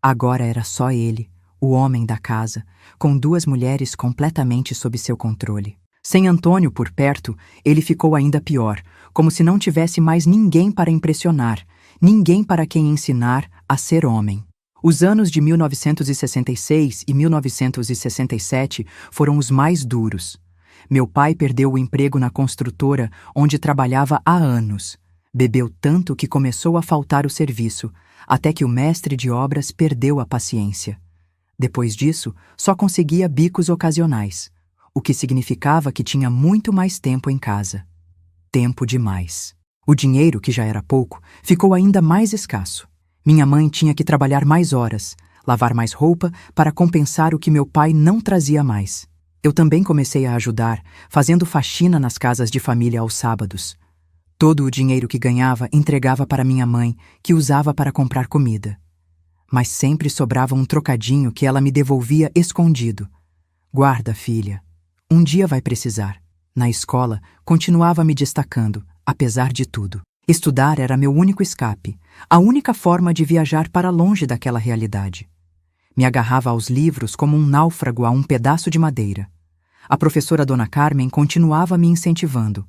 Agora era só ele, o homem da casa, com duas mulheres completamente sob seu controle. Sem Antônio por perto, ele ficou ainda pior, como se não tivesse mais ninguém para impressionar, ninguém para quem ensinar a ser homem. Os anos de 1966 e 1967 foram os mais duros. Meu pai perdeu o emprego na construtora onde trabalhava há anos. Bebeu tanto que começou a faltar o serviço, até que o mestre de obras perdeu a paciência. Depois disso, só conseguia bicos ocasionais, o que significava que tinha muito mais tempo em casa. Tempo demais. O dinheiro, que já era pouco, ficou ainda mais escasso. Minha mãe tinha que trabalhar mais horas, lavar mais roupa para compensar o que meu pai não trazia mais. Eu também comecei a ajudar, fazendo faxina nas casas de família aos sábados. Todo o dinheiro que ganhava entregava para minha mãe, que usava para comprar comida. Mas sempre sobrava um trocadinho que ela me devolvia escondido. Guarda, filha. Um dia vai precisar. Na escola, continuava me destacando, apesar de tudo. Estudar era meu único escape, a única forma de viajar para longe daquela realidade. Me agarrava aos livros como um náufrago a um pedaço de madeira. A professora Dona Carmen continuava me incentivando.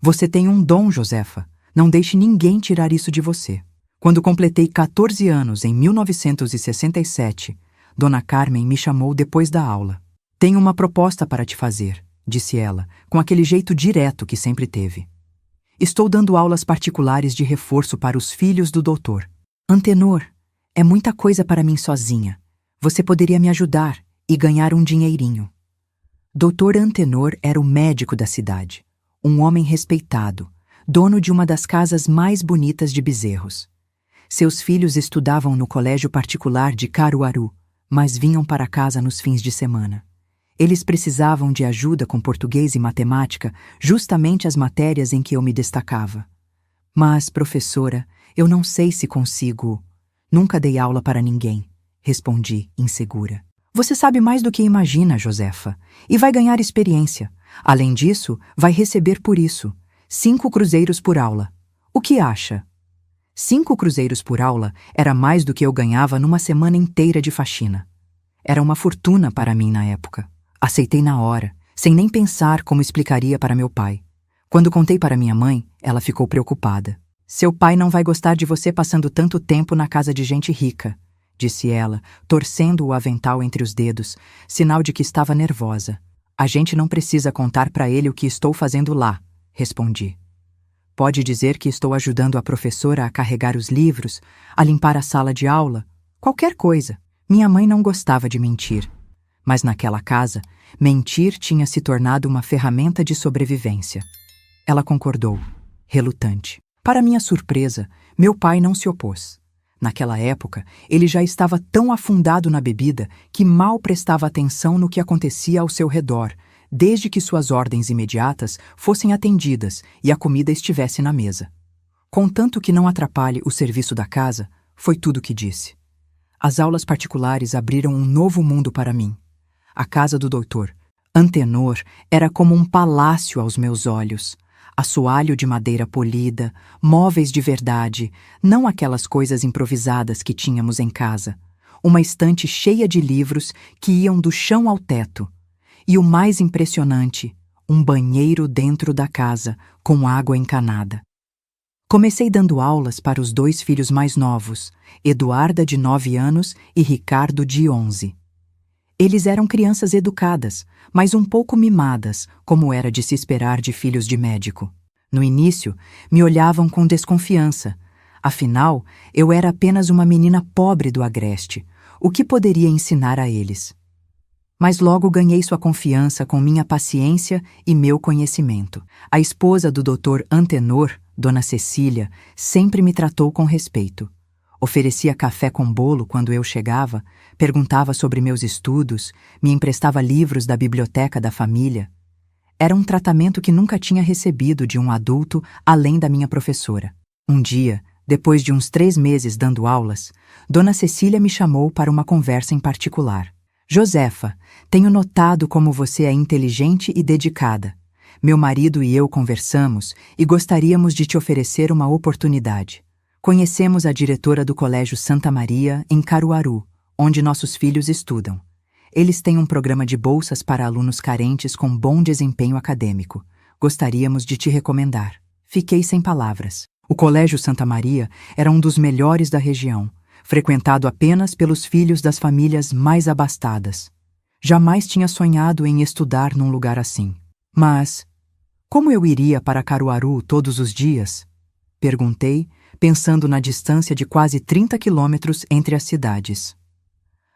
Você tem um dom, Josefa. Não deixe ninguém tirar isso de você. Quando completei 14 anos, em 1967, Dona Carmen me chamou depois da aula. Tenho uma proposta para te fazer, disse ela, com aquele jeito direto que sempre teve. Estou dando aulas particulares de reforço para os filhos do doutor. Antenor, é muita coisa para mim sozinha. Você poderia me ajudar e ganhar um dinheirinho. Doutor Antenor era o médico da cidade, um homem respeitado, dono de uma das casas mais bonitas de Bezerros. Seus filhos estudavam no colégio particular de Caruaru, mas vinham para casa nos fins de semana. Eles precisavam de ajuda com português e matemática, justamente as matérias em que eu me destacava. Mas, professora, eu não sei se consigo. Nunca dei aula para ninguém, respondi, insegura. Você sabe mais do que imagina, Josefa, e vai ganhar experiência. Além disso, vai receber por isso 5 cruzeiros por aula. O que acha? 5 cruzeiros por aula era mais do que eu ganhava numa semana inteira de faxina. Era uma fortuna para mim na época. Aceitei na hora, sem nem pensar como explicaria para meu pai. Quando contei para minha mãe, ela ficou preocupada. Seu pai não vai gostar de você passando tanto tempo na casa de gente rica, disse ela, torcendo o avental entre os dedos, sinal de que estava nervosa. A gente não precisa contar para ele o que estou fazendo lá, respondi. Pode dizer que estou ajudando a professora a carregar os livros, a limpar a sala de aula, qualquer coisa. Minha mãe não gostava de mentir. Mas naquela casa, mentir tinha se tornado uma ferramenta de sobrevivência. Ela concordou, relutante. Para minha surpresa, meu pai não se opôs. Naquela época, ele já estava tão afundado na bebida que mal prestava atenção no que acontecia ao seu redor, desde que suas ordens imediatas fossem atendidas e a comida estivesse na mesa. Contanto que não atrapalhe o serviço da casa, foi tudo o que disse. As aulas particulares abriram um novo mundo para mim. A casa do Dr. Antenor era como um palácio aos meus olhos. Assoalho de madeira polida, móveis de verdade, não aquelas coisas improvisadas que tínhamos em casa. Uma estante cheia de livros que iam do chão ao teto. E o mais impressionante, um banheiro dentro da casa, com água encanada. Comecei dando aulas para os 2 filhos mais novos, Eduarda, de 9 anos, e Ricardo, de 11. Eles eram crianças educadas, mas um pouco mimadas, como era de se esperar de filhos de médico. No início, me olhavam com desconfiança. Afinal, eu era apenas uma menina pobre do Agreste. O que poderia ensinar a eles? Mas logo ganhei sua confiança com minha paciência e meu conhecimento. A esposa do Dr. Antenor, Dona Cecília, sempre me tratou com respeito. Oferecia café com bolo quando eu chegava, perguntava sobre meus estudos, me emprestava livros da biblioteca da família. Era um tratamento que nunca tinha recebido de um adulto além da minha professora. Um dia, depois de uns 3 meses dando aulas, Dona Cecília me chamou para uma conversa em particular. Josefa, tenho notado como você é inteligente e dedicada. Meu marido e eu conversamos e gostaríamos de te oferecer uma oportunidade. Conhecemos a diretora do Colégio Santa Maria, em Caruaru, onde nossos filhos estudam. Eles têm um programa de bolsas para alunos carentes com bom desempenho acadêmico. Gostaríamos de te recomendar. Fiquei sem palavras. O Colégio Santa Maria era um dos melhores da região, frequentado apenas pelos filhos das famílias mais abastadas. Jamais tinha sonhado em estudar num lugar assim. Mas, como eu iria para Caruaru todos os dias? Perguntei, pensando na distância de quase 30 quilômetros entre as cidades.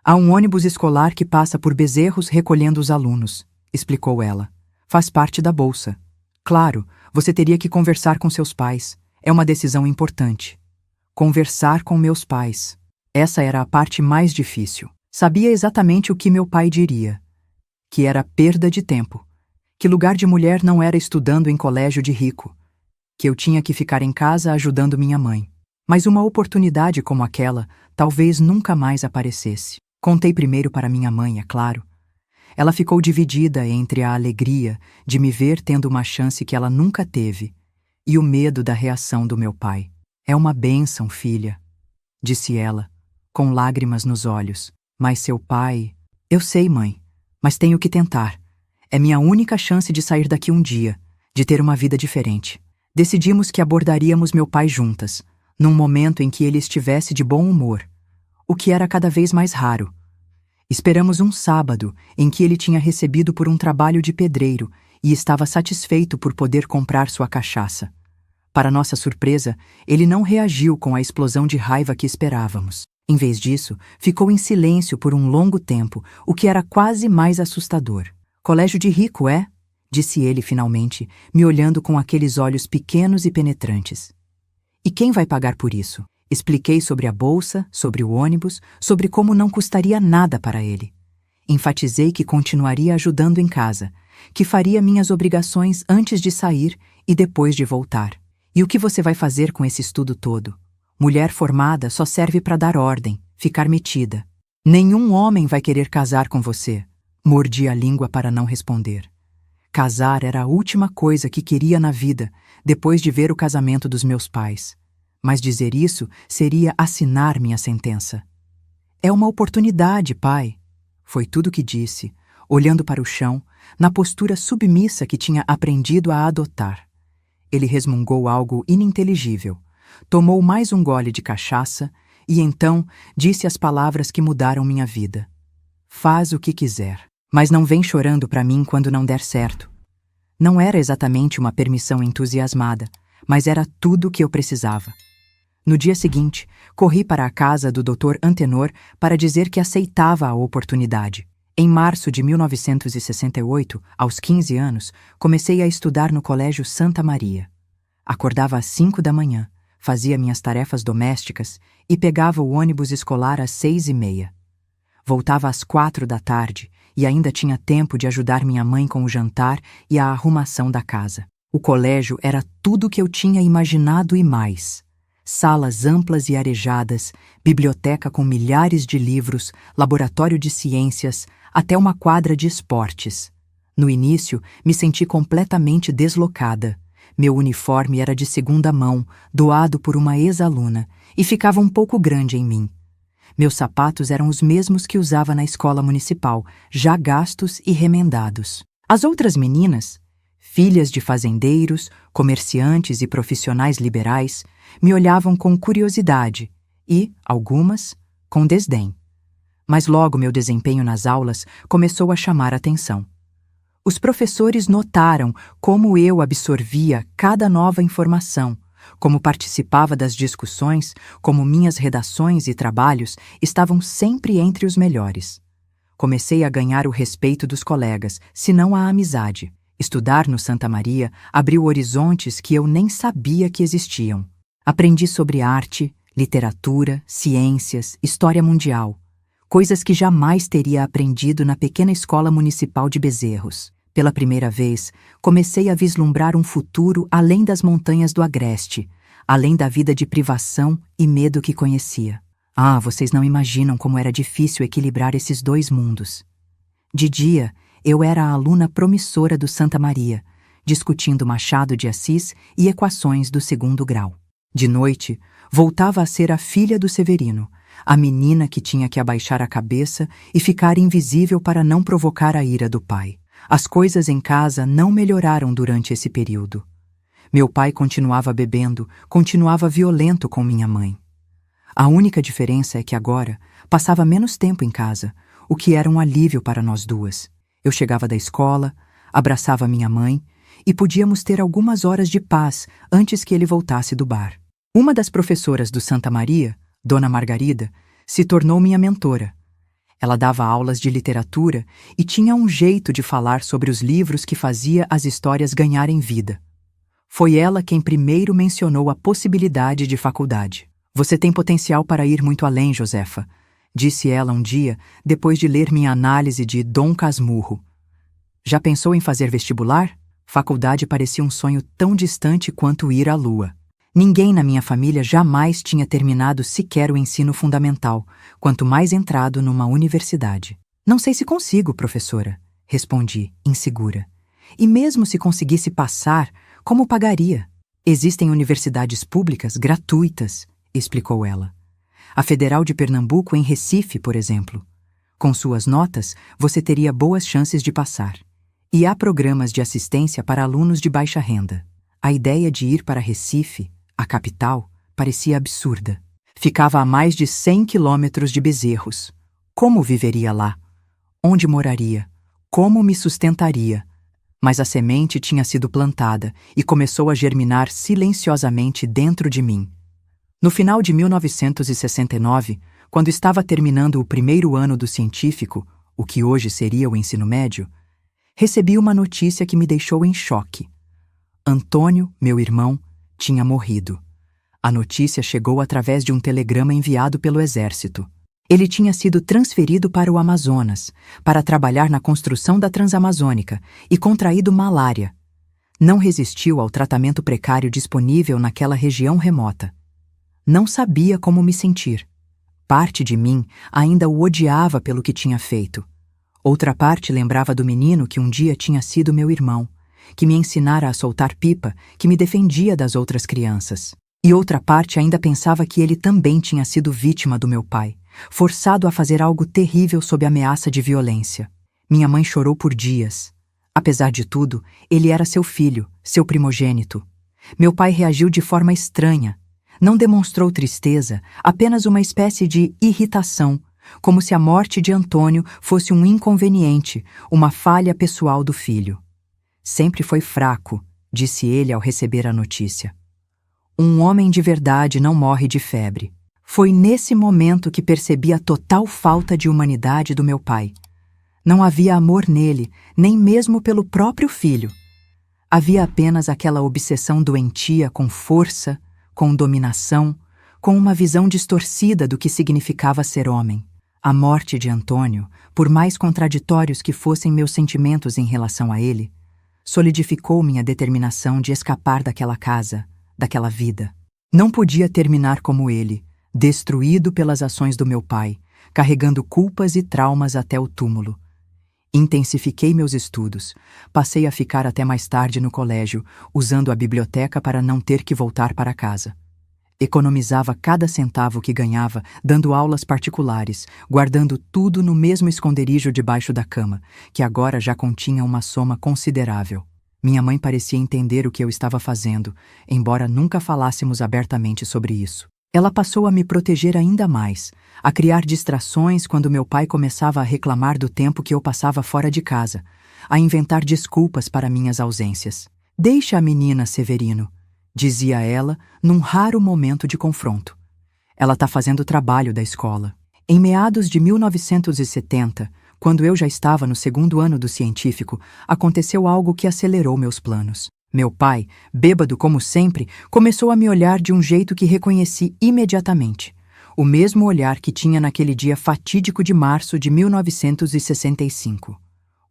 Há um ônibus escolar que passa por Bezerros recolhendo os alunos, explicou ela. Faz parte da bolsa. Claro, você teria que conversar com seus pais. É uma decisão importante. Conversar com meus pais. Essa era a parte mais difícil. Sabia exatamente o que meu pai diria. Que era perda de tempo. Que lugar de mulher não era estudando em colégio de rico. Que eu tinha que ficar em casa ajudando minha mãe. Mas uma oportunidade como aquela talvez nunca mais aparecesse. Contei primeiro para minha mãe, é claro. Ela ficou dividida entre a alegria de me ver tendo uma chance que ela nunca teve e o medo da reação do meu pai. É uma bênção, filha, disse ela, com lágrimas nos olhos. Mas seu pai... Eu sei, mãe, mas tenho que tentar. É minha única chance de sair daqui um dia, de ter uma vida diferente. Decidimos que abordaríamos meu pai juntas, num momento em que ele estivesse de bom humor, o que era cada vez mais raro. Esperamos um sábado em que ele tinha recebido por um trabalho de pedreiro e estava satisfeito por poder comprar sua cachaça. Para nossa surpresa, ele não reagiu com a explosão de raiva que esperávamos. Em vez disso, ficou em silêncio por um longo tempo, o que era quase mais assustador. Colégio de rico, é? Disse ele finalmente, me olhando com aqueles olhos pequenos e penetrantes. E quem vai pagar por isso? Expliquei sobre a bolsa, sobre o ônibus, sobre como não custaria nada para ele. Enfatizei que continuaria ajudando em casa, que faria minhas obrigações antes de sair e depois de voltar. E o que você vai fazer com esse estudo todo? Mulher formada só serve para dar ordem, ficar metida. Nenhum homem vai querer casar com você. Mordi a língua para não responder. Casar era a última coisa que queria na vida, depois de ver o casamento dos meus pais. Mas dizer isso seria assinar minha sentença. É uma oportunidade, pai. Foi tudo que disse, olhando para o chão, na postura submissa que tinha aprendido a adotar. Ele resmungou algo ininteligível, tomou mais um gole de cachaça e então disse as palavras que mudaram minha vida. Faz o que quiser, mas não vem chorando para mim quando não der certo. Não era exatamente uma permissão entusiasmada, mas era tudo o que eu precisava. No dia seguinte, corri para a casa do Dr. Antenor para dizer que aceitava a oportunidade. Em março de 1968, aos 15 anos, comecei a estudar no Colégio Santa Maria. Acordava às 5 da manhã, fazia minhas tarefas domésticas e pegava o ônibus escolar às 6h30. Voltava às 4 da tarde e ainda tinha tempo de ajudar minha mãe com o jantar e a arrumação da casa. O colégio era tudo o que eu tinha imaginado e mais. Salas amplas e arejadas, biblioteca com milhares de livros, laboratório de ciências, até uma quadra de esportes. No início, me senti completamente deslocada. Meu uniforme era de segunda mão, doado por uma ex-aluna, e ficava um pouco grande em mim. Meus sapatos eram os mesmos que usava na escola municipal, já gastos e remendados. As outras meninas, filhas de fazendeiros, comerciantes e profissionais liberais, me olhavam com curiosidade e, algumas, com desdém. Mas logo meu desempenho nas aulas começou a chamar atenção. Os professores notaram como eu absorvia cada nova informação, como participava das discussões, como minhas redações e trabalhos estavam sempre entre os melhores. Comecei a ganhar o respeito dos colegas, se não a amizade. Estudar no Santa Maria abriu horizontes que eu nem sabia que existiam. Aprendi sobre arte, literatura, ciências, história mundial, coisas que jamais teria aprendido na pequena escola municipal de Bezerros. Pela primeira vez, comecei a vislumbrar um futuro além das montanhas do Agreste, além da vida de privação e medo que conhecia. Ah, vocês não imaginam como era difícil equilibrar esses dois mundos. De dia, eu era a aluna promissora do Santa Maria, discutindo Machado de Assis e equações do segundo grau. De noite, voltava a ser a filha do Severino, a menina que tinha que abaixar a cabeça e ficar invisível para não provocar a ira do pai. As coisas em casa não melhoraram durante esse período. Meu pai continuava bebendo, continuava violento com minha mãe. A única diferença é que agora passava menos tempo em casa, o que era um alívio para nós duas. Eu chegava da escola, abraçava minha mãe e podíamos ter algumas horas de paz antes que ele voltasse do bar. Uma das professoras do Santa Maria, Dona Margarida, se tornou minha mentora. Ela dava aulas de literatura e tinha um jeito de falar sobre os livros que fazia as histórias ganharem vida. Foi ela quem primeiro mencionou a possibilidade de faculdade. Você tem potencial para ir muito além, Josefa, disse ela um dia, depois de ler minha análise de Dom Casmurro. Já pensou em fazer vestibular? Faculdade parecia um sonho tão distante quanto ir à lua. Ninguém na minha família jamais tinha terminado sequer o ensino fundamental, quanto mais entrado numa universidade. Não sei se consigo, professora, respondi, insegura. E mesmo se conseguisse passar, como pagaria? Existem universidades públicas gratuitas, explicou ela. A Federal de Pernambuco em Recife, por exemplo. Com suas notas, você teria boas chances de passar. E há programas de assistência para alunos de baixa renda. A ideia de ir para Recife, a capital, parecia absurda. Ficava a mais de 100 quilômetros de Bezerros. Como viveria lá? Onde moraria? Como me sustentaria? Mas a semente tinha sido plantada e começou a germinar silenciosamente dentro de mim. No final de 1969, quando estava terminando o primeiro ano do científico, o que hoje seria o ensino médio, recebi uma notícia que me deixou em choque. Antônio, meu irmão, tinha morrido. A notícia chegou através de um telegrama enviado pelo Exército. Ele tinha sido transferido para o Amazonas, para trabalhar na construção da Transamazônica, e contraído malária. Não resistiu ao tratamento precário disponível naquela região remota. Não sabia como me sentir. Parte de mim ainda o odiava pelo que tinha feito. Outra parte lembrava do menino que um dia tinha sido meu irmão, que me ensinara a soltar pipa, que me defendia das outras crianças. E outra parte ainda pensava que ele também tinha sido vítima do meu pai, forçado a fazer algo terrível sob ameaça de violência. Minha mãe chorou por dias. Apesar de tudo, ele era seu filho, seu primogênito. Meu pai reagiu de forma estranha. Não demonstrou tristeza, apenas uma espécie de irritação, como se a morte de Antônio fosse um inconveniente, uma falha pessoal do filho. Sempre foi fraco, disse ele ao receber a notícia. Um homem de verdade não morre de febre. Foi nesse momento que percebi a total falta de humanidade do meu pai. Não havia amor nele, nem mesmo pelo próprio filho. Havia apenas aquela obsessão doentia com força, com dominação, com uma visão distorcida do que significava ser homem. A morte de Antônio, por mais contraditórios que fossem meus sentimentos em relação a ele, solidificou minha determinação de escapar daquela casa, daquela vida. Não podia terminar como ele, destruído pelas ações do meu pai, carregando culpas e traumas até o túmulo. Intensifiquei meus estudos, passei a ficar até mais tarde no colégio, usando a biblioteca para não ter que voltar para casa. Economizava cada centavo que ganhava, dando aulas particulares, guardando tudo no mesmo esconderijo debaixo da cama, que agora já continha uma soma considerável. Minha mãe parecia entender o que eu estava fazendo, embora nunca falássemos abertamente sobre isso. Ela passou a me proteger ainda mais, a criar distrações quando meu pai começava a reclamar do tempo que eu passava fora de casa, a inventar desculpas para minhas ausências. "Deixa a menina, Severino", dizia ela num raro momento de confronto. "Ela está fazendo o trabalho da escola." Em meados de 1970, quando eu já estava no segundo ano do científico, aconteceu algo que acelerou meus planos. Meu pai, bêbado como sempre, começou a me olhar de um jeito que reconheci imediatamente. O mesmo olhar que tinha naquele dia fatídico de março de 1965.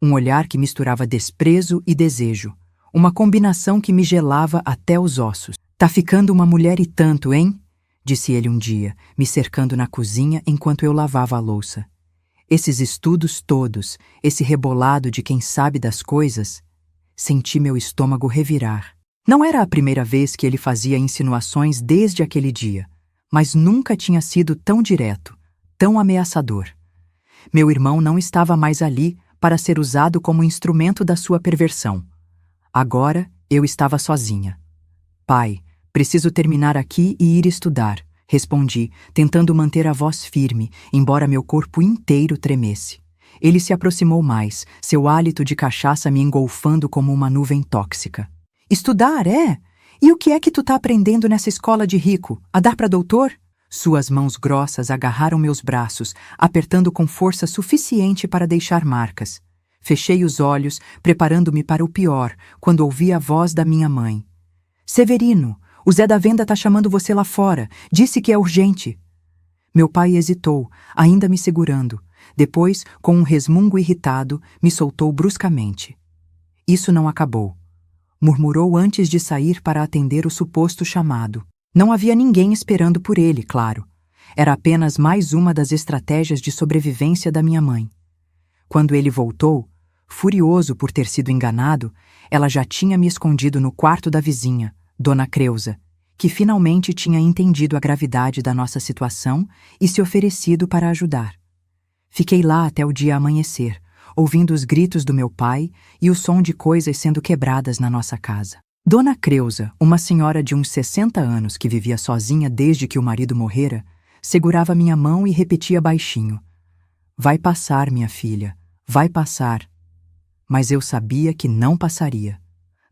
Um olhar que misturava desprezo e desejo. Uma combinação que me gelava até os ossos. "Tá ficando uma mulher e tanto, hein?" disse ele um dia, me cercando na cozinha enquanto eu lavava a louça. Esses estudos todos, esse rebolado de quem sabe das coisas... Senti meu estômago revirar. Não era a primeira vez que ele fazia insinuações desde aquele dia, mas nunca tinha sido tão direto, tão ameaçador. Meu irmão não estava mais ali para ser usado como instrumento da sua perversão. Agora eu estava sozinha. "Pai, preciso terminar aqui e ir estudar", respondi, tentando manter a voz firme, embora meu corpo inteiro tremesse. Ele se aproximou mais, seu hálito de cachaça me engolfando como uma nuvem tóxica. "Estudar, é? E o que é que tu tá aprendendo nessa escola de rico? A dar para doutor?" Suas mãos grossas agarraram meus braços, apertando com força suficiente para deixar marcas. Fechei os olhos, preparando-me para o pior, quando ouvi a voz da minha mãe. "Severino, o Zé da Venda tá chamando você lá fora. Disse que é urgente." Meu pai hesitou, ainda me segurando. Depois, com um resmungo irritado, me soltou bruscamente. "Isso não acabou", murmurou antes de sair para atender o suposto chamado. Não havia ninguém esperando por ele, claro. Era apenas mais uma das estratégias de sobrevivência da minha mãe. Quando ele voltou, furioso por ter sido enganado, ela já tinha me escondido no quarto da vizinha, Dona Creusa, que finalmente tinha entendido a gravidade da nossa situação e se oferecido para ajudar. Fiquei lá até o dia amanhecer, ouvindo os gritos do meu pai e o som de coisas sendo quebradas na nossa casa. Dona Creusa, uma senhora de uns 60 anos que vivia sozinha desde que o marido morrera, segurava minha mão e repetia baixinho: "Vai passar, minha filha, vai passar." Mas eu sabia que não passaria.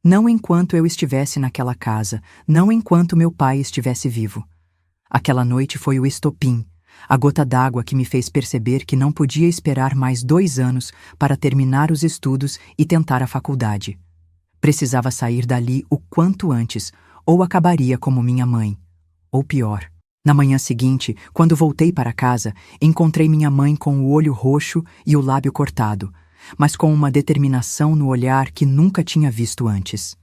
Não enquanto eu estivesse naquela casa, não enquanto meu pai estivesse vivo. Aquela noite foi o estopim, a gota d'água que me fez perceber que não podia esperar mais 2 anos para terminar os estudos e tentar a faculdade. Precisava sair dali o quanto antes, ou acabaria como minha mãe. Ou pior. Na manhã seguinte, quando voltei para casa, encontrei minha mãe com o olho roxo e o lábio cortado, mas com uma determinação no olhar que nunca tinha visto antes.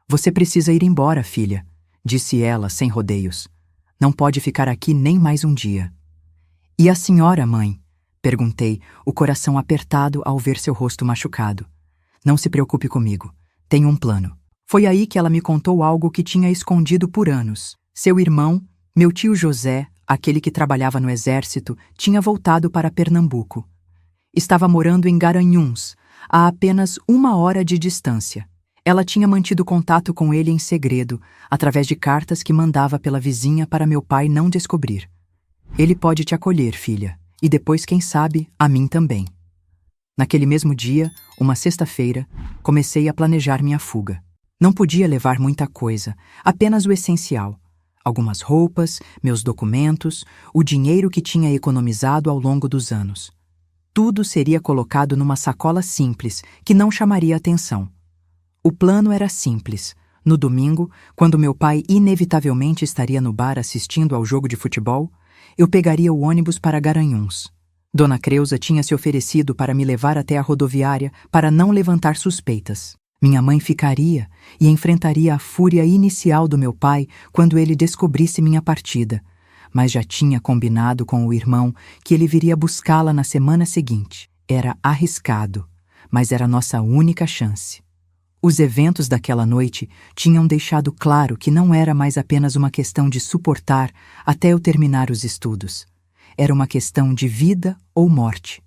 "Você precisa ir embora, filha", disse ela sem rodeios. "Não pode ficar aqui nem mais um dia." "E a senhora, mãe?", perguntei, o coração apertado ao ver seu rosto machucado. "Não se preocupe comigo. Tenho um plano." Foi aí que ela me contou algo que tinha escondido por anos. Seu irmão, meu tio José, aquele que trabalhava no exército, tinha voltado para Pernambuco. Estava morando em Garanhuns, a apenas 1 hora de distância. Ela tinha mantido contato com ele em segredo, através de cartas que mandava pela vizinha para meu pai não descobrir. "Ele pode te acolher, filha, e depois, quem sabe, a mim também." Naquele mesmo dia, uma sexta-feira, comecei a planejar minha fuga. Não podia levar muita coisa, apenas o essencial. Algumas roupas, meus documentos, o dinheiro que tinha economizado ao longo dos anos. Tudo seria colocado numa sacola simples, que não chamaria atenção. O plano era simples. No domingo, quando meu pai inevitavelmente estaria no bar assistindo ao jogo de futebol, eu pegaria o ônibus para Garanhuns. Dona Creusa tinha se oferecido para me levar até a rodoviária para não levantar suspeitas. Minha mãe ficaria e enfrentaria a fúria inicial do meu pai quando ele descobrisse minha partida, mas já tinha combinado com o irmão que ele viria buscá-la na semana seguinte. Era arriscado, mas era nossa única chance. Os eventos daquela noite tinham deixado claro que não era mais apenas uma questão de suportar até eu terminar os estudos. Era uma questão de vida ou morte.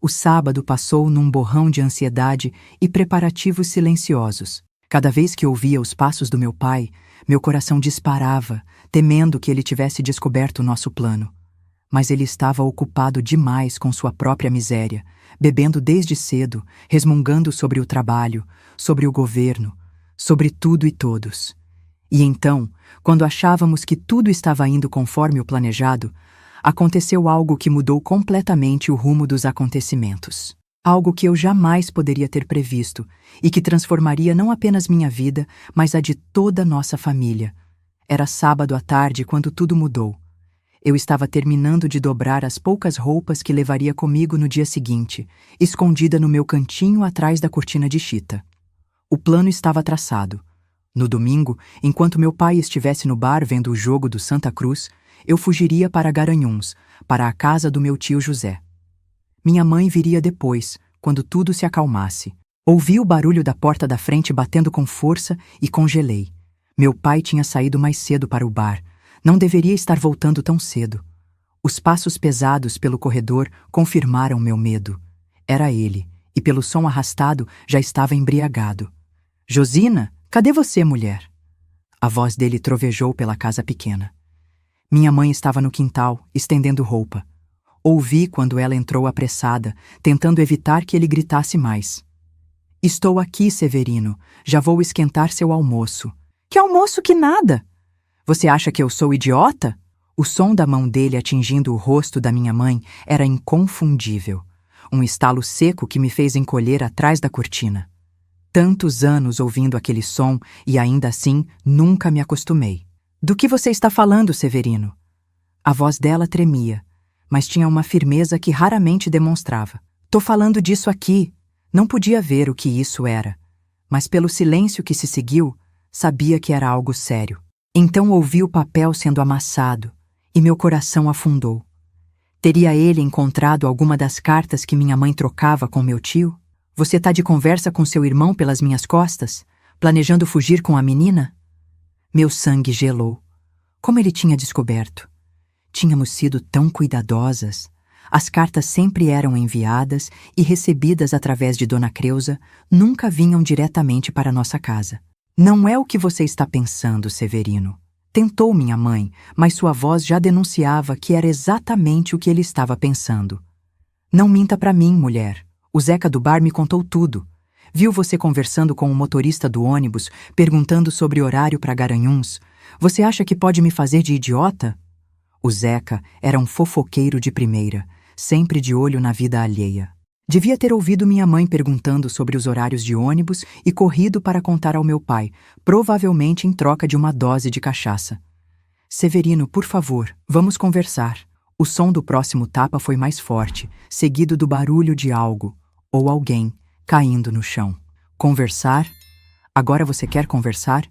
O sábado passou num borrão de ansiedade e preparativos silenciosos. Cada vez que ouvia os passos do meu pai, meu coração disparava, temendo que ele tivesse descoberto o nosso plano. Mas ele estava ocupado demais com sua própria miséria, bebendo desde cedo, resmungando sobre o trabalho, sobre o governo, sobre tudo e todos. E então, quando achávamos que tudo estava indo conforme o planejado, aconteceu algo que mudou completamente o rumo dos acontecimentos. Algo que eu jamais poderia ter previsto e que transformaria não apenas minha vida, mas a de toda nossa família. Era sábado à tarde quando tudo mudou. Eu estava terminando de dobrar as poucas roupas que levaria comigo no dia seguinte, escondida no meu cantinho atrás da cortina de chita. O plano estava traçado. No domingo, enquanto meu pai estivesse no bar vendo o jogo do Santa Cruz, eu fugiria para Garanhuns, para a casa do meu tio José. Minha mãe viria depois, quando tudo se acalmasse. Ouvi o barulho da porta da frente batendo com força e congelei. Meu pai tinha saído mais cedo para o bar. Não deveria estar voltando tão cedo. Os passos pesados pelo corredor confirmaram meu medo. Era ele, e pelo som arrastado já estava embriagado. "Josina, cadê você, mulher?" A voz dele trovejou pela casa pequena. Minha mãe estava no quintal, estendendo roupa. Ouvi quando ela entrou apressada, tentando evitar que ele gritasse mais. "Estou aqui, Severino. Já vou esquentar seu almoço." "Que almoço que nada! Você acha que eu sou idiota?" O som da mão dele atingindo o rosto da minha mãe era inconfundível. Um estalo seco que me fez encolher atrás da cortina. Tantos anos ouvindo aquele som e ainda assim nunca me acostumei. "Do que você está falando, Severino?" A voz dela tremia, mas tinha uma firmeza que raramente demonstrava. "Tô falando disso aqui." Não podia ver o que isso era, mas pelo silêncio que se seguiu, sabia que era algo sério. Então ouvi o papel sendo amassado e meu coração afundou. Teria ele encontrado alguma das cartas que minha mãe trocava com meu tio? "Você tá de conversa com seu irmão pelas minhas costas, planejando fugir com a menina?" Meu sangue gelou. Como ele tinha descoberto? Tínhamos sido tão cuidadosas. As cartas sempre eram enviadas e recebidas através de Dona Creusa, nunca vinham diretamente para nossa casa. "Não é o que você está pensando, Severino." Tentou minha mãe, mas sua voz já denunciava que era exatamente o que ele estava pensando. "Não minta para mim, mulher. O Zeca do bar me contou tudo. Viu você conversando com o motorista do ônibus, perguntando sobre horário para Garanhuns. Você acha que pode me fazer de idiota?" O Zeca era um fofoqueiro de primeira, sempre de olho na vida alheia. Devia ter ouvido minha mãe perguntando sobre os horários de ônibus e corrido para contar ao meu pai, provavelmente em troca de uma dose de cachaça. "Severino, por favor, vamos conversar." O som do próximo tapa foi mais forte, seguido do barulho de algo, ou alguém, caindo no chão. "Conversar? Agora você quer conversar?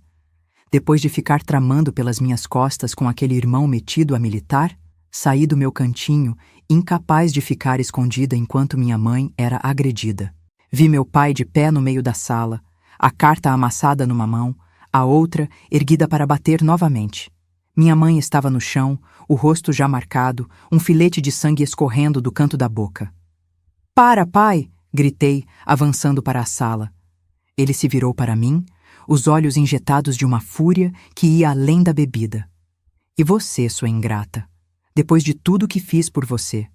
Depois de ficar tramando pelas minhas costas com aquele irmão metido a militar? Saí do meu cantinho, incapaz de ficar escondida enquanto minha mãe era agredida. Vi meu pai de pé no meio da sala, a carta amassada numa mão, a outra erguida para bater novamente. Minha mãe estava no chão, o rosto já marcado, um filete de sangue escorrendo do canto da boca. "Para, pai!" gritei, avançando para a sala. Ele se virou para mim, os olhos injetados de uma fúria que ia além da bebida. "E você, sua ingrata? Depois de tudo que fiz por você,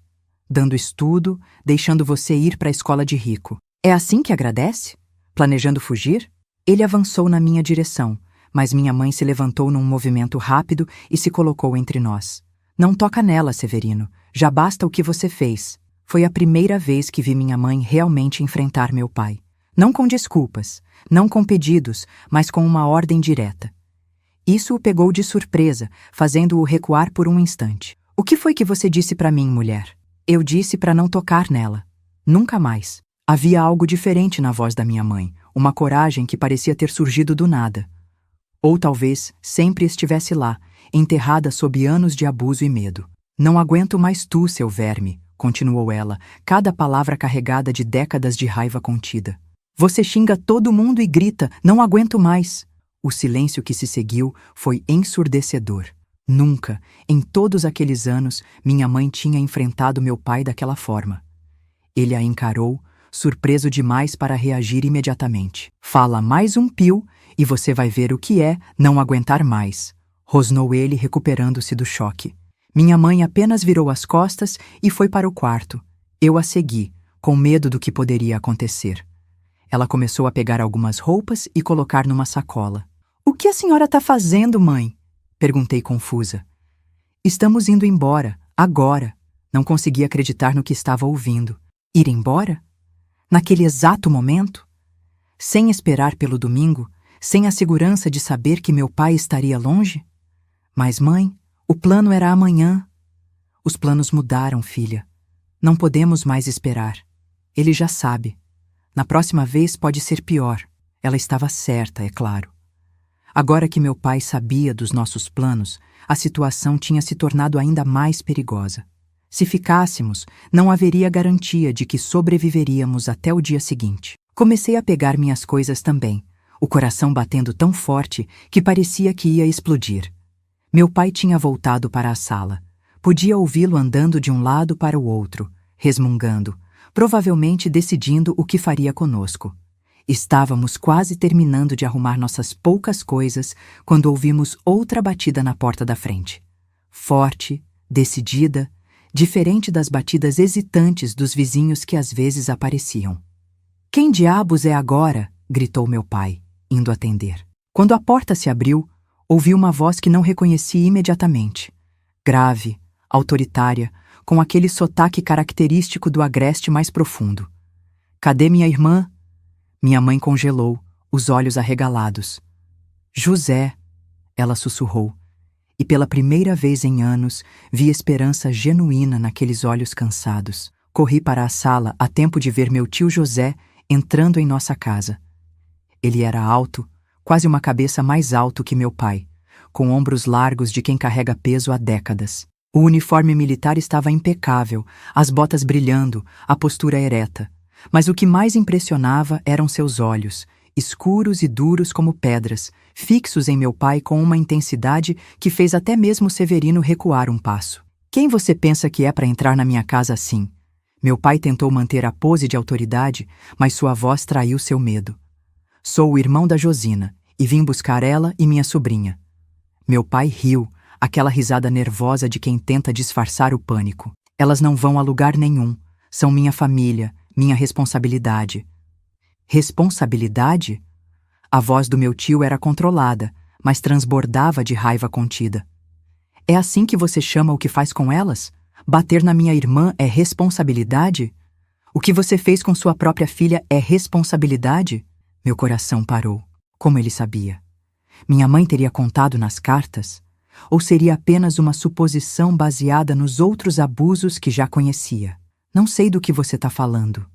dando estudo, deixando você ir para a escola de rico. É assim que agradece? Planejando fugir?" Ele avançou na minha direção, mas minha mãe se levantou num movimento rápido e se colocou entre nós. "Não toca nela, Severino. Já basta o que você fez." Foi a primeira vez que vi minha mãe realmente enfrentar meu pai. Não com desculpas, não com pedidos, mas com uma ordem direta. Isso o pegou de surpresa, fazendo-o recuar por um instante. "O que foi que você disse para mim, mulher?" Eu disse para não tocar nela. Nunca mais. Havia algo diferente na voz da minha mãe, uma coragem que parecia ter surgido do nada. Ou talvez sempre estivesse lá, enterrada sob anos de abuso e medo. Não aguento mais tu, seu verme, continuou ela, cada palavra carregada de décadas de raiva contida. Você xinga todo mundo e grita, não aguento mais. O silêncio que se seguiu foi ensurdecedor. Nunca, em todos aqueles anos, minha mãe tinha enfrentado meu pai daquela forma. Ele a encarou, surpreso demais para reagir imediatamente. Fala mais um pio e você vai ver o que é não aguentar mais, rosnou ele, recuperando-se do choque. Minha mãe apenas virou as costas e foi para o quarto. Eu a segui, com medo do que poderia acontecer. Ela começou a pegar algumas roupas e colocar numa sacola. O que a senhora está fazendo, mãe? Perguntei confusa. Estamos indo embora, agora. Não conseguia acreditar no que estava ouvindo. Ir embora? Naquele exato momento? Sem esperar pelo domingo, sem a segurança de saber que meu pai estaria longe? Mas, mãe, o plano era amanhã. Os planos mudaram, filha. Não podemos mais esperar. Ele já sabe. Na próxima vez pode ser pior. Ela estava certa, é claro. Agora que meu pai sabia dos nossos planos, a situação tinha se tornado ainda mais perigosa. Se ficássemos, não haveria garantia de que sobreviveríamos até o dia seguinte. Comecei a pegar minhas coisas também, o coração batendo tão forte que parecia que ia explodir. Meu pai tinha voltado para a sala. Podia ouvi-lo andando de um lado para o outro, resmungando, provavelmente decidindo o que faria conosco. Estávamos quase terminando de arrumar nossas poucas coisas quando ouvimos outra batida na porta da frente. Forte, decidida, diferente das batidas hesitantes dos vizinhos que às vezes apareciam. Quem diabos é agora? Gritou meu pai, indo atender. Quando a porta se abriu, ouvi uma voz que não reconheci imediatamente. Grave, autoritária, com aquele sotaque característico do agreste mais profundo. Cadê minha irmã? Minha mãe congelou, os olhos arregalados. José, ela sussurrou, e pela primeira vez em anos vi esperança genuína naqueles olhos cansados. Corri para a sala a tempo de ver meu tio José entrando em nossa casa. Ele era alto, quase uma cabeça mais alto que meu pai, com ombros largos de quem carrega peso há décadas. O uniforme militar estava impecável, as botas brilhando, a postura ereta. Mas o que mais impressionava eram seus olhos, escuros e duros como pedras, fixos em meu pai com uma intensidade que fez até mesmo Severino recuar um passo. Quem você pensa que é para entrar na minha casa assim? Meu pai tentou manter a pose de autoridade, mas sua voz traiu seu medo. Sou o irmão da Josina, e vim buscar ela e minha sobrinha. Meu pai riu, aquela risada nervosa de quem tenta disfarçar o pânico. Elas não vão a lugar nenhum, são minha família, minha responsabilidade. Responsabilidade? A voz do meu tio era controlada, mas transbordava de raiva contida. É assim que você chama o que faz com elas? Bater na minha irmã é responsabilidade? O que você fez com sua própria filha é responsabilidade? Meu coração parou. Como ele sabia? Minha mãe teria contado nas cartas? Ou seria apenas uma suposição baseada nos outros abusos que já conhecia? Não sei do que você está falando.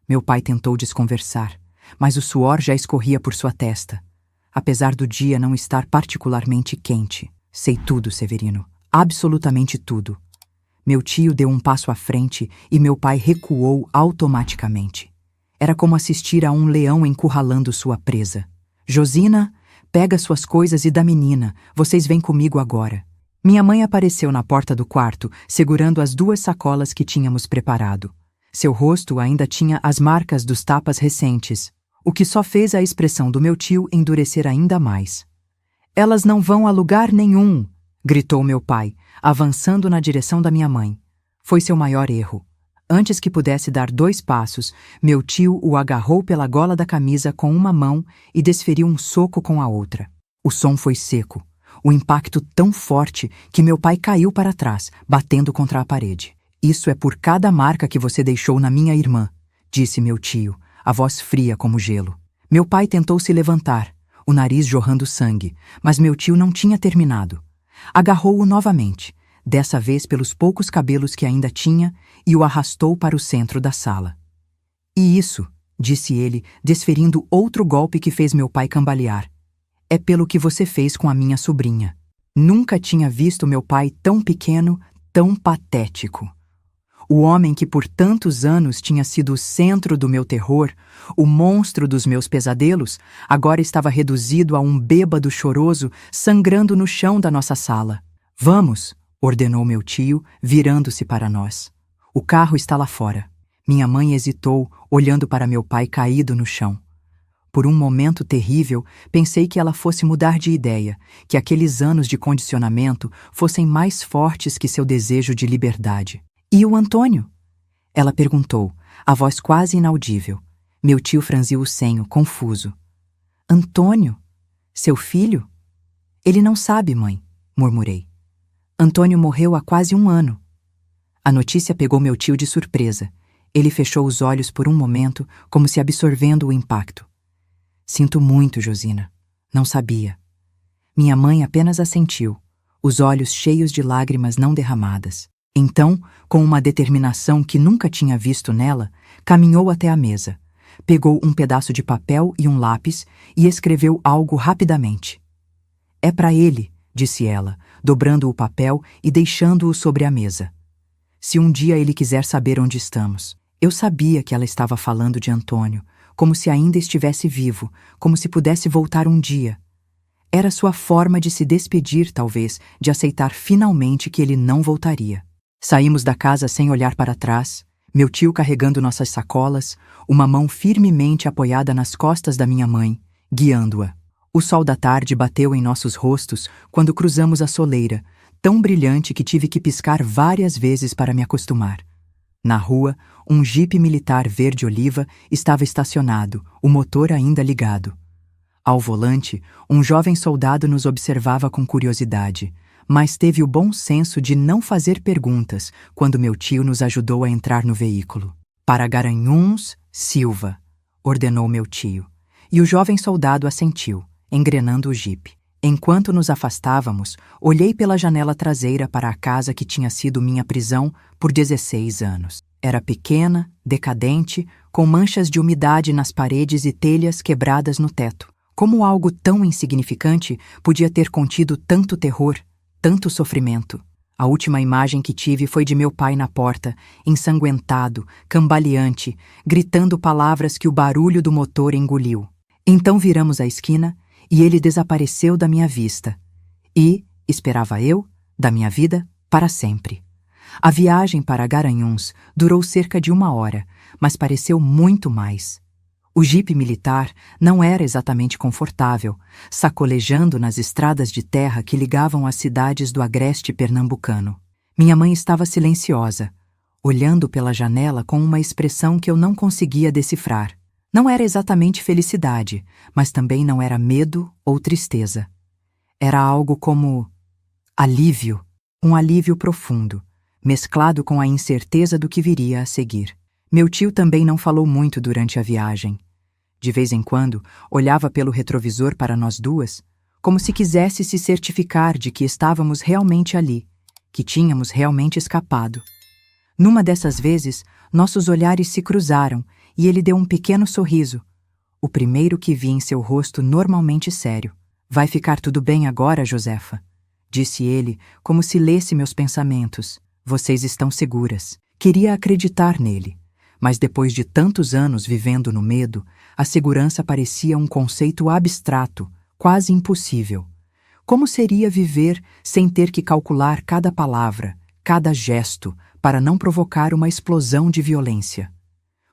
Meu pai tentou desconversar, mas o suor já escorria por sua testa. Apesar do dia não estar particularmente quente. Sei tudo, Severino. Absolutamente tudo. Meu tio deu um passo à frente e meu pai recuou automaticamente. Era como assistir a um leão encurralando sua presa. Josina, pega suas coisas e da menina, vocês vêm comigo agora. Minha mãe apareceu na porta do quarto, segurando as 2 sacolas que tínhamos preparado. Seu rosto ainda tinha as marcas dos tapas recentes, o que só fez a expressão do meu tio endurecer ainda mais. Elas não vão a lugar nenhum, gritou meu pai, avançando na direção da minha mãe. Foi seu maior erro. Antes que pudesse dar 2 passos, meu tio o agarrou pela gola da camisa com uma mão e desferiu um soco com a outra. O som foi seco. O impacto tão forte que meu pai caiu para trás, batendo contra a parede. Isso é por cada marca que você deixou na minha irmã, disse meu tio, a voz fria como gelo. Meu pai tentou se levantar, o nariz jorrando sangue, mas meu tio não tinha terminado. Agarrou-o novamente, dessa vez pelos poucos cabelos que ainda tinha, e o arrastou para o centro da sala. "E isso", disse ele, desferindo outro golpe que fez meu pai cambalear, "é pelo que você fez com a minha sobrinha." Nunca tinha visto meu pai tão pequeno, tão patético. O homem que por tantos anos tinha sido o centro do meu terror, o monstro dos meus pesadelos, agora estava reduzido a um bêbado choroso sangrando no chão da nossa sala. "Vamos", ordenou meu tio, virando-se para nós. "O carro está lá fora." Minha mãe hesitou, olhando para meu pai caído no chão. Por um momento terrível, pensei que ela fosse mudar de ideia, que aqueles anos de condicionamento fossem mais fortes que seu desejo de liberdade. "E o Antônio?" ela perguntou, a voz quase inaudível. Meu tio franziu o senho, confuso. "Antônio? Seu filho?" "Ele não sabe, mãe", murmurei. "Antônio morreu há quase 1 ano." A notícia pegou meu tio de surpresa. Ele fechou os olhos por um momento, como se absorvendo o impacto. "Sinto muito, Josina. Não sabia." Minha mãe apenas assentiu, os olhos cheios de lágrimas não derramadas. Então, com uma determinação que nunca tinha visto nela, caminhou até a mesa, pegou um pedaço de papel e um lápis e escreveu algo rapidamente. "É para ele", disse ela, dobrando o papel e deixando-o sobre a mesa. "Se um dia ele quiser saber onde estamos." Eu sabia que ela estava falando de Antônio, como se ainda estivesse vivo, como se pudesse voltar um dia. Era sua forma de se despedir, talvez, de aceitar finalmente que ele não voltaria. Saímos da casa sem olhar para trás, meu tio carregando nossas sacolas, uma mão firmemente apoiada nas costas da minha mãe, guiando-a. O sol da tarde bateu em nossos rostos quando cruzamos a soleira, tão brilhante que tive que piscar várias vezes para me acostumar. Na rua, um jipe militar verde-oliva estava estacionado, o motor ainda ligado. Ao volante, um jovem soldado nos observava com curiosidade, mas teve o bom senso de não fazer perguntas quando meu tio nos ajudou a entrar no veículo. "Para Garanhuns, Silva", ordenou meu tio, e o jovem soldado assentiu, engrenando o jipe. Enquanto nos afastávamos, olhei pela janela traseira para a casa que tinha sido minha prisão por 16 anos. Era pequena, decadente, com manchas de umidade nas paredes e telhas quebradas no teto. Como algo tão insignificante podia ter contido tanto terror, tanto sofrimento? A última imagem que tive foi de meu pai na porta, ensanguentado, cambaleante, gritando palavras que o barulho do motor engoliu. Então viramos a esquina e ele desapareceu da minha vista. E, esperava eu, da minha vida, para sempre. A viagem para Garanhuns durou cerca de 1 hora, mas pareceu muito mais. O jipe militar não era exatamente confortável, sacolejando nas estradas de terra que ligavam as cidades do agreste pernambucano. Minha mãe estava silenciosa, olhando pela janela com uma expressão que eu não conseguia decifrar. Não era exatamente felicidade, mas também não era medo ou tristeza. Era algo como alívio, um alívio profundo, mesclado com a incerteza do que viria a seguir. Meu tio também não falou muito durante a viagem. De vez em quando, olhava pelo retrovisor para nós duas, como se quisesse se certificar de que estávamos realmente ali, que tínhamos realmente escapado. Numa dessas vezes, nossos olhares se cruzaram e ele deu um pequeno sorriso, o primeiro que vi em seu rosto normalmente sério. "Vai ficar tudo bem agora, Josefa?", disse ele, como se lesse meus pensamentos. "Vocês estão seguras." Queria acreditar nele, mas depois de tantos anos vivendo no medo, a segurança parecia um conceito abstrato, quase impossível. Como seria viver sem ter que calcular cada palavra, cada gesto, para não provocar uma explosão de violência?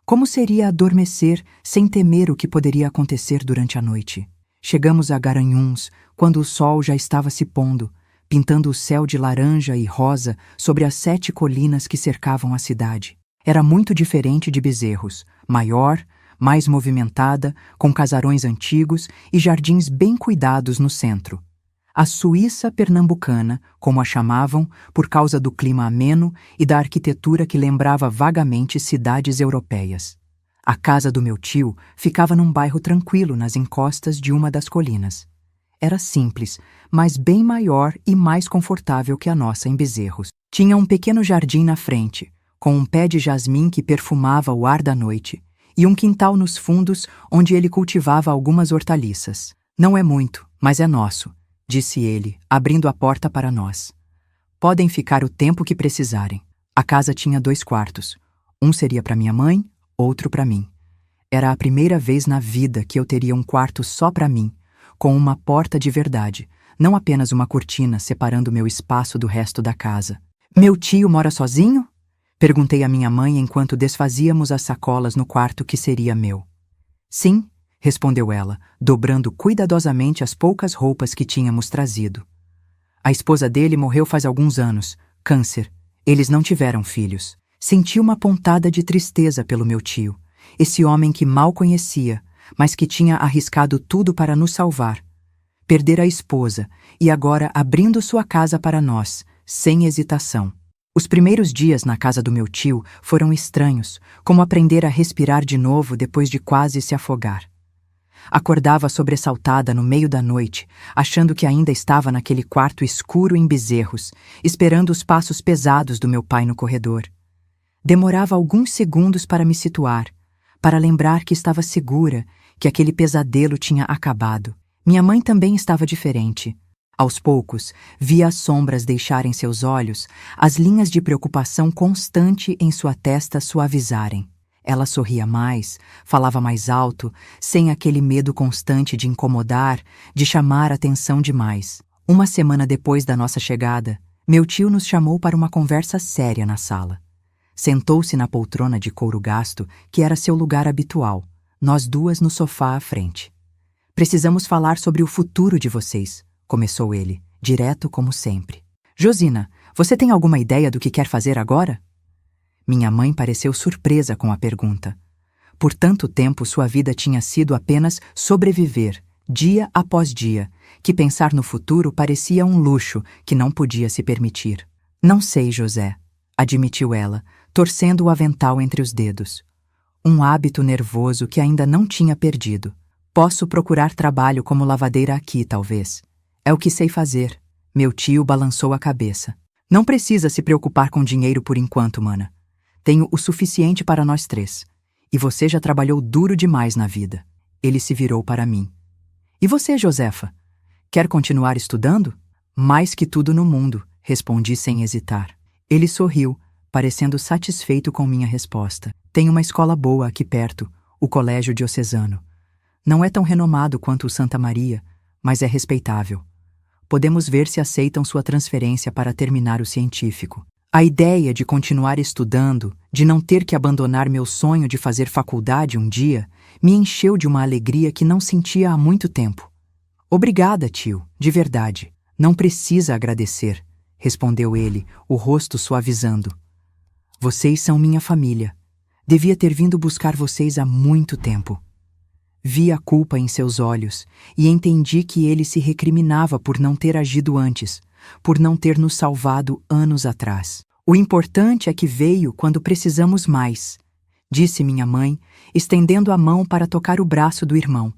Como seria adormecer sem temer o que poderia acontecer durante a noite? Chegamos a Garanhuns quando o sol já estava se pondo, pintando o céu de laranja e rosa sobre as 7 colinas que cercavam a cidade. Era muito diferente de Bezerros, maior, mais movimentada, com casarões antigos e jardins bem cuidados no centro. A Suíça pernambucana, como a chamavam, por causa do clima ameno e da arquitetura que lembrava vagamente cidades europeias. A casa do meu tio ficava num bairro tranquilo nas encostas de uma das colinas. era simples, mas bem maior e mais confortável que a nossa em Bezerros. Tinha um pequeno jardim na frente, com um pé de jasmim que perfumava o ar da noite, e um quintal nos fundos onde ele cultivava algumas hortaliças. Não é muito, mas é nosso, disse ele, abrindo a porta para nós. Podem ficar o tempo que precisarem. A casa tinha 2 quartos. Um seria para minha mãe, outro para mim. Era a primeira vez na vida que eu teria um quarto só para mim, com uma porta de verdade, não apenas uma cortina separando meu espaço do resto da casa. Meu tio mora sozinho? Perguntei à minha mãe enquanto desfazíamos as sacolas no quarto que seria meu. Sim, respondeu ela, dobrando cuidadosamente as poucas roupas que tínhamos trazido. A esposa dele morreu faz alguns anos, câncer. Eles não tiveram filhos. Senti uma pontada de tristeza pelo meu tio, esse homem que mal conhecia, mas que tinha arriscado tudo para nos salvar. Perder a esposa e agora abrindo sua casa para nós, sem hesitação. Os primeiros dias na casa do meu tio foram estranhos, como aprender a respirar de novo depois de quase se afogar. Acordava sobressaltada no meio da noite, achando que ainda estava naquele quarto escuro em Bezerros, esperando os passos pesados do meu pai no corredor. Demorava alguns segundos para me situar, para lembrar que estava segura, que aquele pesadelo tinha acabado. Minha mãe também estava diferente. Aos poucos, via as sombras deixarem seus olhos, as linhas de preocupação constante em sua testa suavizarem. Ela sorria mais, falava mais alto, sem aquele medo constante de incomodar, de chamar atenção demais. Uma semana depois da nossa chegada, meu tio nos chamou para uma conversa séria na sala. Sentou-se na poltrona de couro gasto, que era seu lugar habitual, nós duas no sofá à frente. Precisamos falar sobre o futuro de vocês, começou ele, direto como sempre. Josina, você tem alguma ideia do que quer fazer agora? Minha mãe pareceu surpresa com a pergunta. Por tanto tempo sua vida tinha sido apenas sobreviver, dia após dia, que pensar no futuro parecia um luxo que não podia se permitir. Não sei, José, admitiu ela, torcendo o avental entre os dedos. Um hábito nervoso que ainda não tinha perdido. Posso procurar trabalho como lavadeira aqui, talvez. É o que sei fazer. Meu tio balançou a cabeça. Não precisa se preocupar com dinheiro por enquanto, mana. Tenho o suficiente para nós 3. E você já trabalhou duro demais na vida. Ele se virou para mim. E você, Josefa? Quer continuar estudando? Mais que tudo no mundo, respondi sem hesitar. Ele sorriu, parecendo satisfeito com minha resposta. Tem uma escola boa aqui perto, o Colégio Diocesano. Não é tão renomado quanto o Santa Maria, mas é respeitável. Podemos ver se aceitam sua transferência para terminar o científico. A ideia de continuar estudando, de não ter que abandonar meu sonho de fazer faculdade um dia, me encheu de uma alegria que não sentia há muito tempo. Obrigada, tio, de verdade. Não precisa agradecer, respondeu ele, o rosto suavizando. Vocês são minha família. Devia ter vindo buscar vocês há muito tempo. Vi a culpa em seus olhos e entendi que ele se recriminava por não ter agido antes, por não ter nos salvado anos atrás. O importante é que veio quando precisamos mais, disse minha mãe, estendendo a mão para tocar o braço do irmão.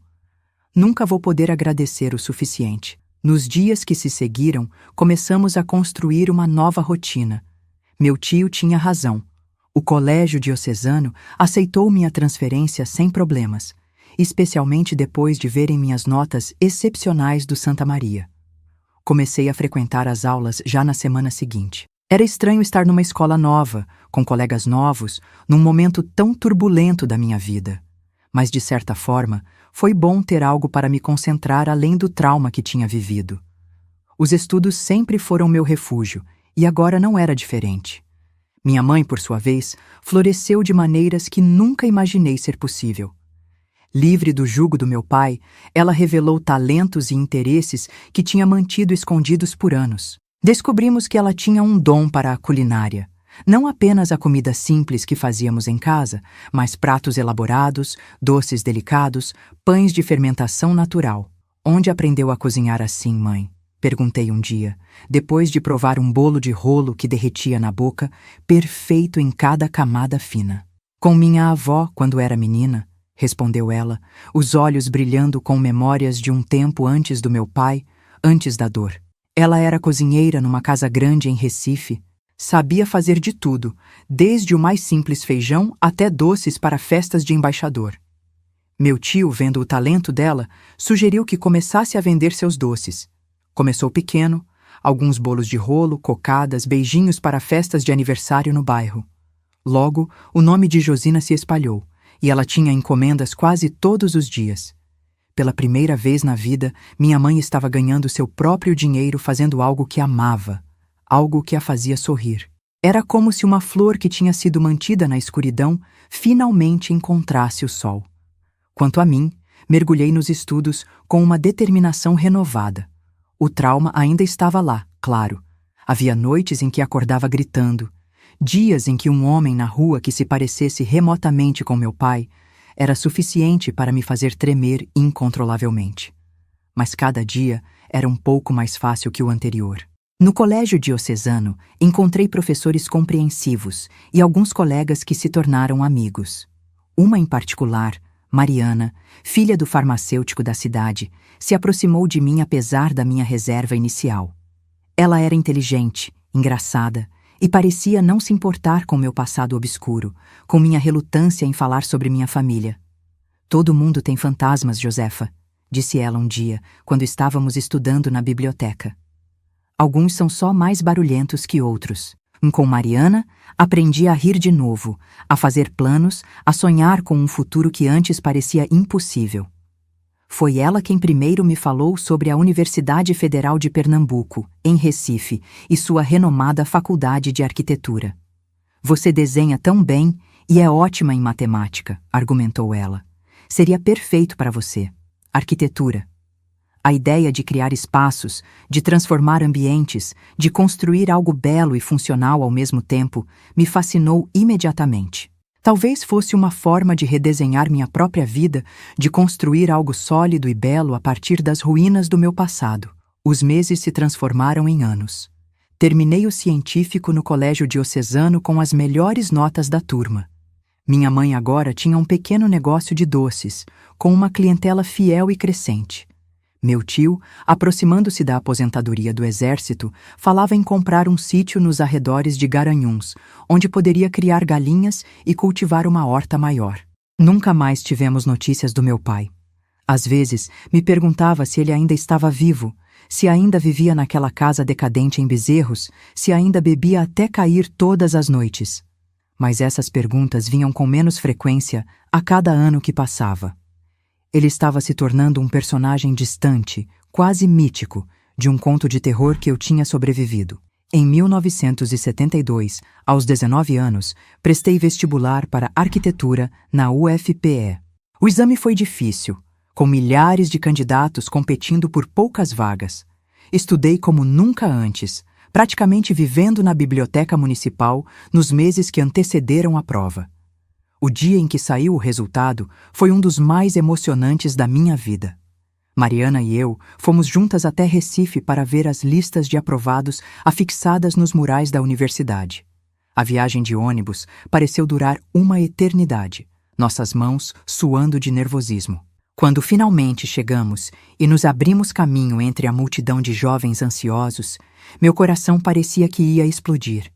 Nunca vou poder agradecer o suficiente. Nos dias que se seguiram, começamos a construir uma nova rotina. Meu tio tinha razão. O Colégio Diocesano aceitou minha transferência sem problemas, especialmente depois de verem minhas notas excepcionais do Santa Maria. Comecei a frequentar as aulas já na semana seguinte. Era estranho estar numa escola nova, com colegas novos, num momento tão turbulento da minha vida. Mas, de certa forma, foi bom ter algo para me concentrar além do trauma que tinha vivido. Os estudos sempre foram meu refúgio, e agora não era diferente. Minha mãe, por sua vez, floresceu de maneiras que nunca imaginei ser possível. Livre do jugo do meu pai, ela revelou talentos e interesses que tinha mantido escondidos por anos. Descobrimos que ela tinha um dom para a culinária. Não apenas a comida simples que fazíamos em casa, mas pratos elaborados, doces delicados, pães de fermentação natural. Onde aprendeu a cozinhar assim, mãe? Perguntei um dia, depois de provar um bolo de rolo que derretia na boca, perfeito em cada camada fina. Com minha avó, quando era menina, respondeu ela, os olhos brilhando com memórias de um tempo antes do meu pai, antes da dor. Ela era cozinheira numa casa grande em Recife. Sabia fazer de tudo, desde o mais simples feijão até doces para festas de embaixador. Meu tio, vendo o talento dela, sugeriu que começasse a vender seus doces. Começou pequeno, alguns bolos de rolo, cocadas, beijinhos para festas de aniversário no bairro. Logo, o nome de Josina se espalhou, e ela tinha encomendas quase todos os dias. Pela primeira vez na vida, minha mãe estava ganhando seu próprio dinheiro fazendo algo que amava, algo que a fazia sorrir. Era como se uma flor que tinha sido mantida na escuridão finalmente encontrasse o sol. Quanto a mim, mergulhei nos estudos com uma determinação renovada. O trauma ainda estava lá, claro. Havia noites em que acordava gritando, dias em que um homem na rua que se parecesse remotamente com meu pai era suficiente para me fazer tremer incontrolavelmente. Mas cada dia era um pouco mais fácil que o anterior. No colégio diocesano, encontrei professores compreensivos e alguns colegas que se tornaram amigos. Uma em particular, Mariana, filha do farmacêutico da cidade, se aproximou de mim apesar da minha reserva inicial. Ela era inteligente, engraçada e parecia não se importar com meu passado obscuro, com minha relutância em falar sobre minha família. Todo mundo tem fantasmas, Josefa, disse ela um dia, quando estávamos estudando na biblioteca. Alguns são só mais barulhentos que outros. Com Mariana, aprendi a rir de novo, a fazer planos, a sonhar com um futuro que antes parecia impossível. Foi ela quem primeiro me falou sobre a Universidade Federal de Pernambuco, em Recife, e sua renomada Faculdade de Arquitetura. Você desenha tão bem e é ótima em matemática, argumentou ela. Seria perfeito para você. Arquitetura. A ideia de criar espaços, de transformar ambientes, de construir algo belo e funcional ao mesmo tempo, me fascinou imediatamente. Talvez fosse uma forma de redesenhar minha própria vida, de construir algo sólido e belo a partir das ruínas do meu passado. Os meses se transformaram em anos. Terminei o científico no colégio diocesano com as melhores notas da turma. Minha mãe agora tinha um pequeno negócio de doces, com uma clientela fiel e crescente. Meu tio, aproximando-se da aposentadoria do exército, falava em comprar um sítio nos arredores de Garanhuns, onde poderia criar galinhas e cultivar uma horta maior. Nunca mais tivemos notícias do meu pai. Às vezes, me perguntava se ele ainda estava vivo, se ainda vivia naquela casa decadente em Bezerros, se ainda bebia até cair todas as noites. Mas essas perguntas vinham com menos frequência a cada ano que passava. Ele estava se tornando um personagem distante, quase mítico, de um conto de terror que eu tinha sobrevivido. Em 1972, aos 19 anos, prestei vestibular para arquitetura na UFPE. O exame foi difícil, com milhares de candidatos competindo por poucas vagas. Estudei como nunca antes, praticamente vivendo na biblioteca municipal nos meses que antecederam a prova. O dia em que saiu o resultado foi um dos mais emocionantes da minha vida. Mariana e eu fomos juntas até Recife para ver as listas de aprovados afixadas nos murais da universidade. A viagem de ônibus pareceu durar uma eternidade, nossas mãos suando de nervosismo. Quando finalmente chegamos e nos abrimos caminho entre a multidão de jovens ansiosos, meu coração parecia que ia explodir.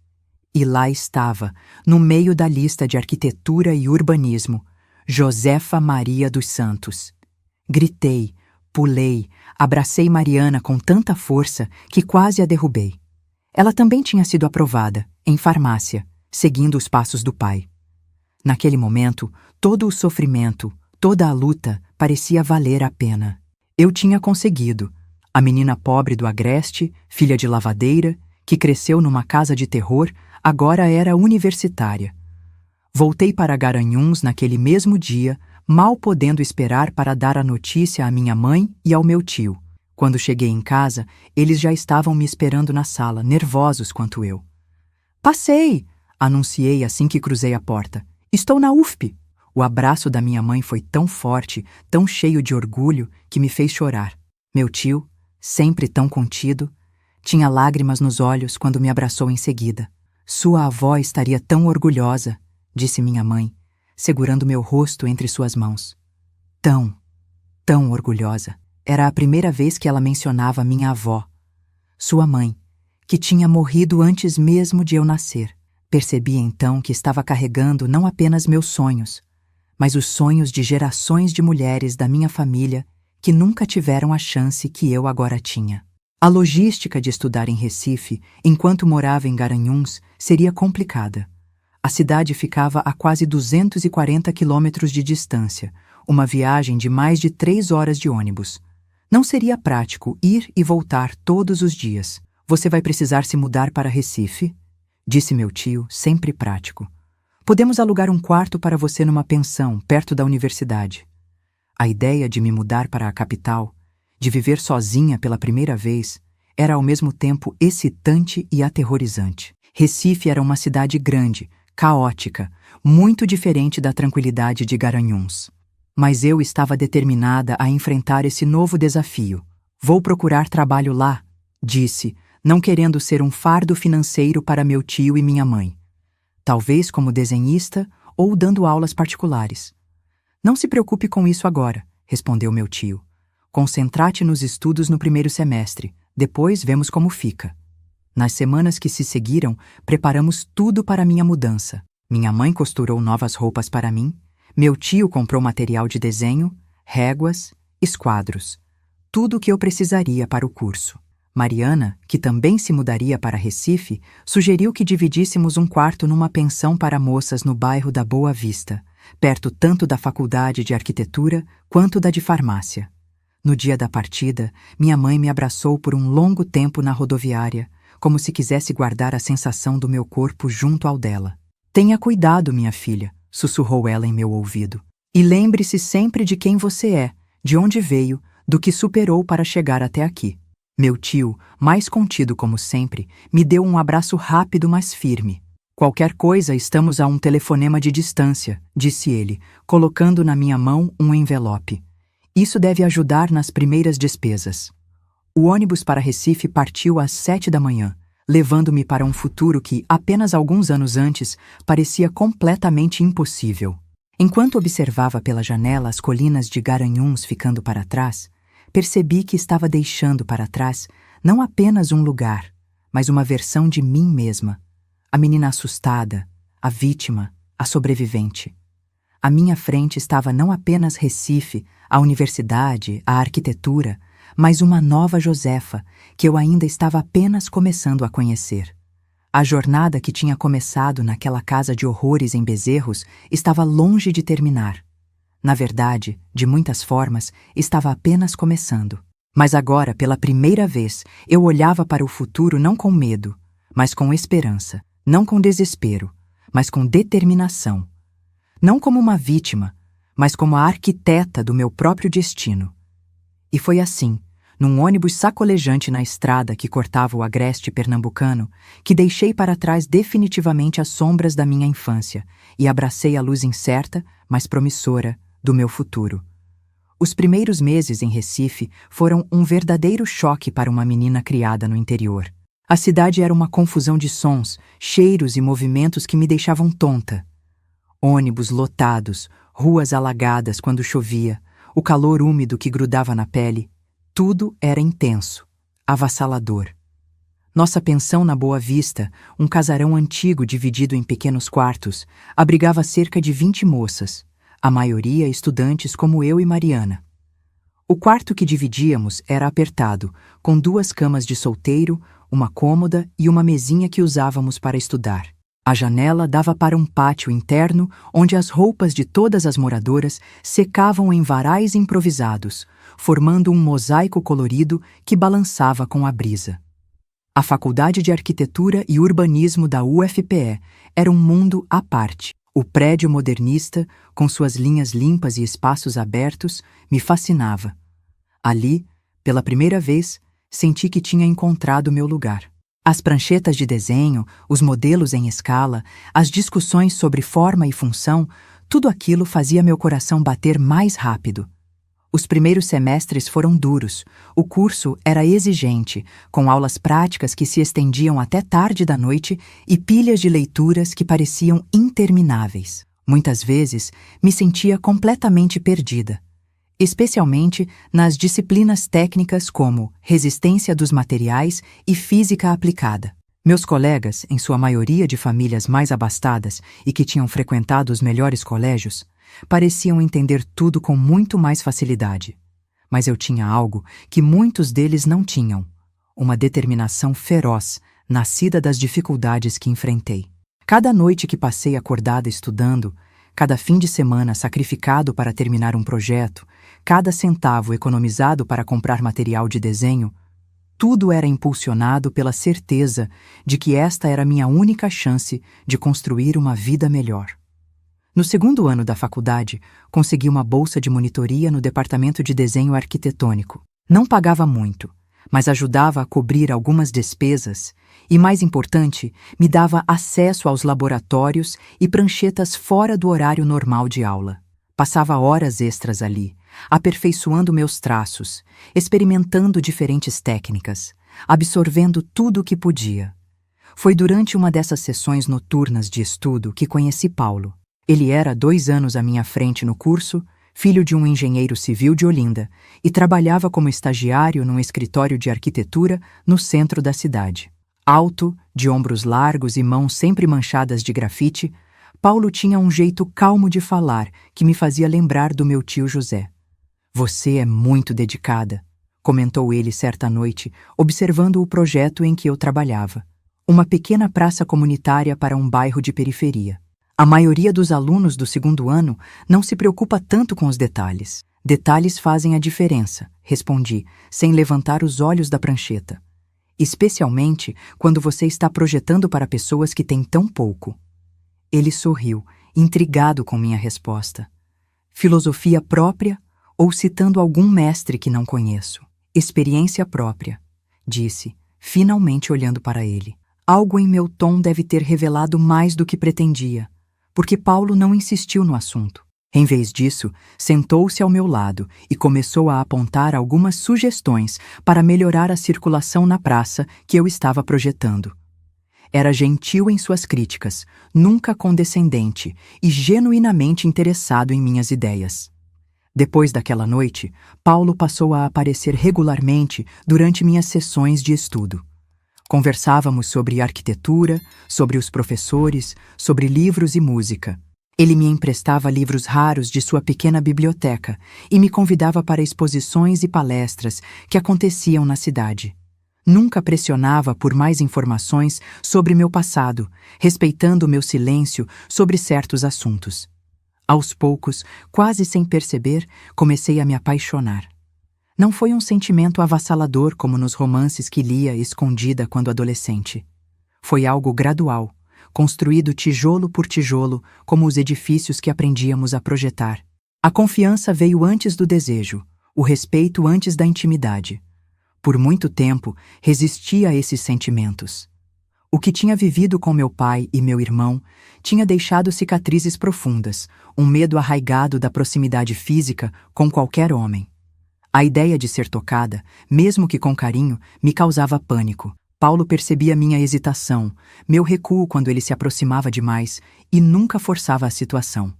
E lá estava, no meio da lista de arquitetura e urbanismo, Josefa Maria dos Santos. Gritei, pulei, abracei Mariana com tanta força que quase a derrubei. Ela também tinha sido aprovada, em farmácia, seguindo os passos do pai. Naquele momento, todo o sofrimento, toda a luta parecia valer a pena. Eu tinha conseguido. A menina pobre do Agreste, filha de lavadeira, que cresceu numa casa de terror, agora era universitária. Voltei para Garanhuns naquele mesmo dia, mal podendo esperar para dar a notícia à minha mãe e ao meu tio. Quando cheguei em casa, eles já estavam me esperando na sala, nervosos quanto eu. "Passei!" anunciei assim que cruzei a porta. "Estou na UFP!" O abraço da minha mãe foi tão forte, tão cheio de orgulho, que me fez chorar. Meu tio, sempre tão contido, tinha lágrimas nos olhos quando me abraçou em seguida. "Sua avó estaria tão orgulhosa", disse minha mãe, segurando meu rosto entre suas mãos. Tão orgulhosa. Era a primeira vez que ela mencionava minha avó, sua mãe, que tinha morrido antes mesmo de eu nascer. Percebi então que estava carregando não apenas meus sonhos, mas os sonhos de gerações de mulheres da minha família que nunca tiveram a chance que eu agora tinha. A logística de estudar em Recife, enquanto morava em Garanhuns, seria complicada. A cidade ficava a quase 240 quilômetros de distância, uma viagem de mais de 3 horas de ônibus. Não seria prático ir e voltar todos os dias. Você vai precisar se mudar para Recife? Disse meu tio, sempre prático. Podemos alugar um quarto para você numa pensão, perto da universidade. A ideia de me mudar para a capital, de viver sozinha pela primeira vez, era ao mesmo tempo excitante e aterrorizante. Recife era uma cidade grande, caótica, muito diferente da tranquilidade de Garanhuns. Mas eu estava determinada a enfrentar esse novo desafio. Vou procurar trabalho lá, disse, não querendo ser um fardo financeiro para meu tio e minha mãe. Talvez como desenhista ou dando aulas particulares. Não se preocupe com isso agora, respondeu meu tio. Concentre-te nos estudos no primeiro semestre, depois vemos como fica. Nas semanas que se seguiram, preparamos tudo para minha mudança. Minha mãe costurou novas roupas para mim, meu tio comprou material de desenho, réguas, esquadros. Tudo o que eu precisaria para o curso. Mariana, que também se mudaria para Recife, sugeriu que dividíssemos um quarto numa pensão para moças no bairro da Boa Vista, perto tanto da faculdade de arquitetura quanto da de farmácia. No dia da partida, minha mãe me abraçou por um longo tempo na rodoviária, como se quisesse guardar a sensação do meu corpo junto ao dela. Tenha cuidado, minha filha, sussurrou ela em meu ouvido. E lembre-se sempre de quem você é, de onde veio, do que superou para chegar até aqui. Meu tio, mais contido como sempre, me deu um abraço rápido, mas firme. Qualquer coisa, estamos a um telefonema de distância, disse ele, colocando na minha mão um envelope. Isso deve ajudar nas primeiras despesas. O ônibus para Recife partiu às 7 da manhã, levando-me para um futuro que, apenas alguns anos antes, parecia completamente impossível. Enquanto observava pela janela as colinas de Garanhuns ficando para trás, percebi que estava deixando para trás não apenas um lugar, mas uma versão de mim mesma. A menina assustada, a vítima, a sobrevivente. À minha frente estava não apenas Recife, a universidade, a arquitetura, mas uma nova Josefa, que eu ainda estava apenas começando a conhecer. A jornada que tinha começado naquela casa de horrores em Bezerros estava longe de terminar. Na verdade, de muitas formas, estava apenas começando. Mas agora, pela primeira vez, eu olhava para o futuro não com medo, mas com esperança. Não com desespero, mas com determinação. Não como uma vítima, mas como a arquiteta do meu próprio destino. E foi assim, num ônibus sacolejante na estrada que cortava o agreste pernambucano, que deixei para trás definitivamente as sombras da minha infância e abracei a luz incerta, mas promissora, do meu futuro. Os primeiros meses em Recife foram um verdadeiro choque para uma menina criada no interior. A cidade era uma confusão de sons, cheiros e movimentos que me deixavam tonta. Ônibus lotados, ruas alagadas quando chovia, o calor úmido que grudava na pele, tudo era intenso, avassalador. Nossa pensão na Boa Vista, um casarão antigo dividido em pequenos quartos, abrigava cerca de 20 moças, a maioria estudantes como eu e Mariana. O quarto que dividíamos era apertado, com 2 camas de solteiro, uma cômoda e uma mesinha que usávamos para estudar. A janela dava para um pátio interno onde as roupas de todas as moradoras secavam em varais improvisados, formando um mosaico colorido que balançava com a brisa. A Faculdade de Arquitetura e Urbanismo da UFPE era um mundo à parte. O prédio modernista, com suas linhas limpas e espaços abertos, me fascinava. Ali, pela primeira vez, senti que tinha encontrado meu lugar. As pranchetas de desenho, os modelos em escala, as discussões sobre forma e função, tudo aquilo fazia meu coração bater mais rápido. Os primeiros semestres foram duros, o curso era exigente, com aulas práticas que se estendiam até tarde da noite e pilhas de leituras que pareciam intermináveis. Muitas vezes me sentia completamente perdida, especialmente nas disciplinas técnicas como resistência dos materiais e física aplicada. Meus colegas, em sua maioria de famílias mais abastadas e que tinham frequentado os melhores colégios, pareciam entender tudo com muito mais facilidade. Mas eu tinha algo que muitos deles não tinham: uma determinação feroz, nascida das dificuldades que enfrentei. Cada noite que passei acordada estudando, cada fim de semana sacrificado para terminar um projeto, cada centavo economizado para comprar material de desenho, tudo era impulsionado pela certeza de que esta era minha única chance de construir uma vida melhor. No segundo ano da faculdade, consegui uma bolsa de monitoria no departamento de desenho arquitetônico. Não pagava muito, mas ajudava a cobrir algumas despesas e, mais importante, me dava acesso aos laboratórios e pranchetas fora do horário normal de aula. Passava horas extras ali, aperfeiçoando meus traços, experimentando diferentes técnicas, absorvendo tudo o que podia. Foi durante uma dessas sessões noturnas de estudo que conheci Paulo. Ele era 2 anos à minha frente no curso, filho de um engenheiro civil de Olinda, e trabalhava como estagiário num escritório de arquitetura no centro da cidade. Alto, de ombros largos e mãos sempre manchadas de grafite, Paulo tinha um jeito calmo de falar que me fazia lembrar do meu tio José. "Você é muito dedicada", comentou ele certa noite, observando o projeto em que eu trabalhava. Uma pequena praça comunitária para um bairro de periferia. A maioria dos alunos do segundo ano não se preocupa tanto com os detalhes. "Detalhes fazem a diferença", respondi, sem levantar os olhos da prancheta. "Especialmente quando você está projetando para pessoas que têm tão pouco." Ele sorriu, intrigado com minha resposta. "Filosofia própria ou citando algum mestre que não conheço?" "Experiência própria", disse, finalmente olhando para ele. Algo em meu tom deve ter revelado mais do que pretendia, porque Paulo não insistiu no assunto. Em vez disso, sentou-se ao meu lado e começou a apontar algumas sugestões para melhorar a circulação na praça que eu estava projetando. Era gentil em suas críticas, nunca condescendente e genuinamente interessado em minhas ideias. Depois daquela noite, Paulo passou a aparecer regularmente durante minhas sessões de estudo. Conversávamos sobre arquitetura, sobre os professores, sobre livros e música. Ele me emprestava livros raros de sua pequena biblioteca e me convidava para exposições e palestras que aconteciam na cidade. Nunca pressionava por mais informações sobre meu passado, respeitando meu silêncio sobre certos assuntos. Aos poucos, quase sem perceber, comecei a me apaixonar. Não foi um sentimento avassalador como nos romances que lia escondida quando adolescente. Foi algo gradual, construído tijolo por tijolo, como os edifícios que aprendíamos a projetar. A confiança veio antes do desejo, o respeito antes da intimidade. Por muito tempo, resisti a esses sentimentos. O que tinha vivido com meu pai e meu irmão tinha deixado cicatrizes profundas, um medo arraigado da proximidade física com qualquer homem. A ideia de ser tocada, mesmo que com carinho, me causava pânico. Paulo percebia minha hesitação, meu recuo quando ele se aproximava demais e nunca forçava a situação.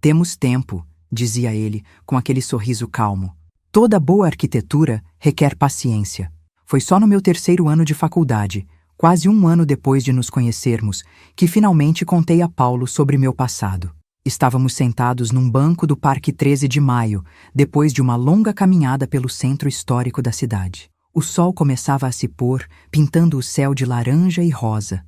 "Temos tempo", dizia ele, com aquele sorriso calmo. "Toda boa arquitetura requer paciência." Foi só no meu 3º ano de faculdade, quase 1 ano depois de nos conhecermos, que finalmente contei a Paulo sobre meu passado. Estávamos sentados num banco do Parque 13 de Maio, depois de uma longa caminhada pelo centro histórico da cidade. O sol começava a se pôr, pintando o céu de laranja e rosa.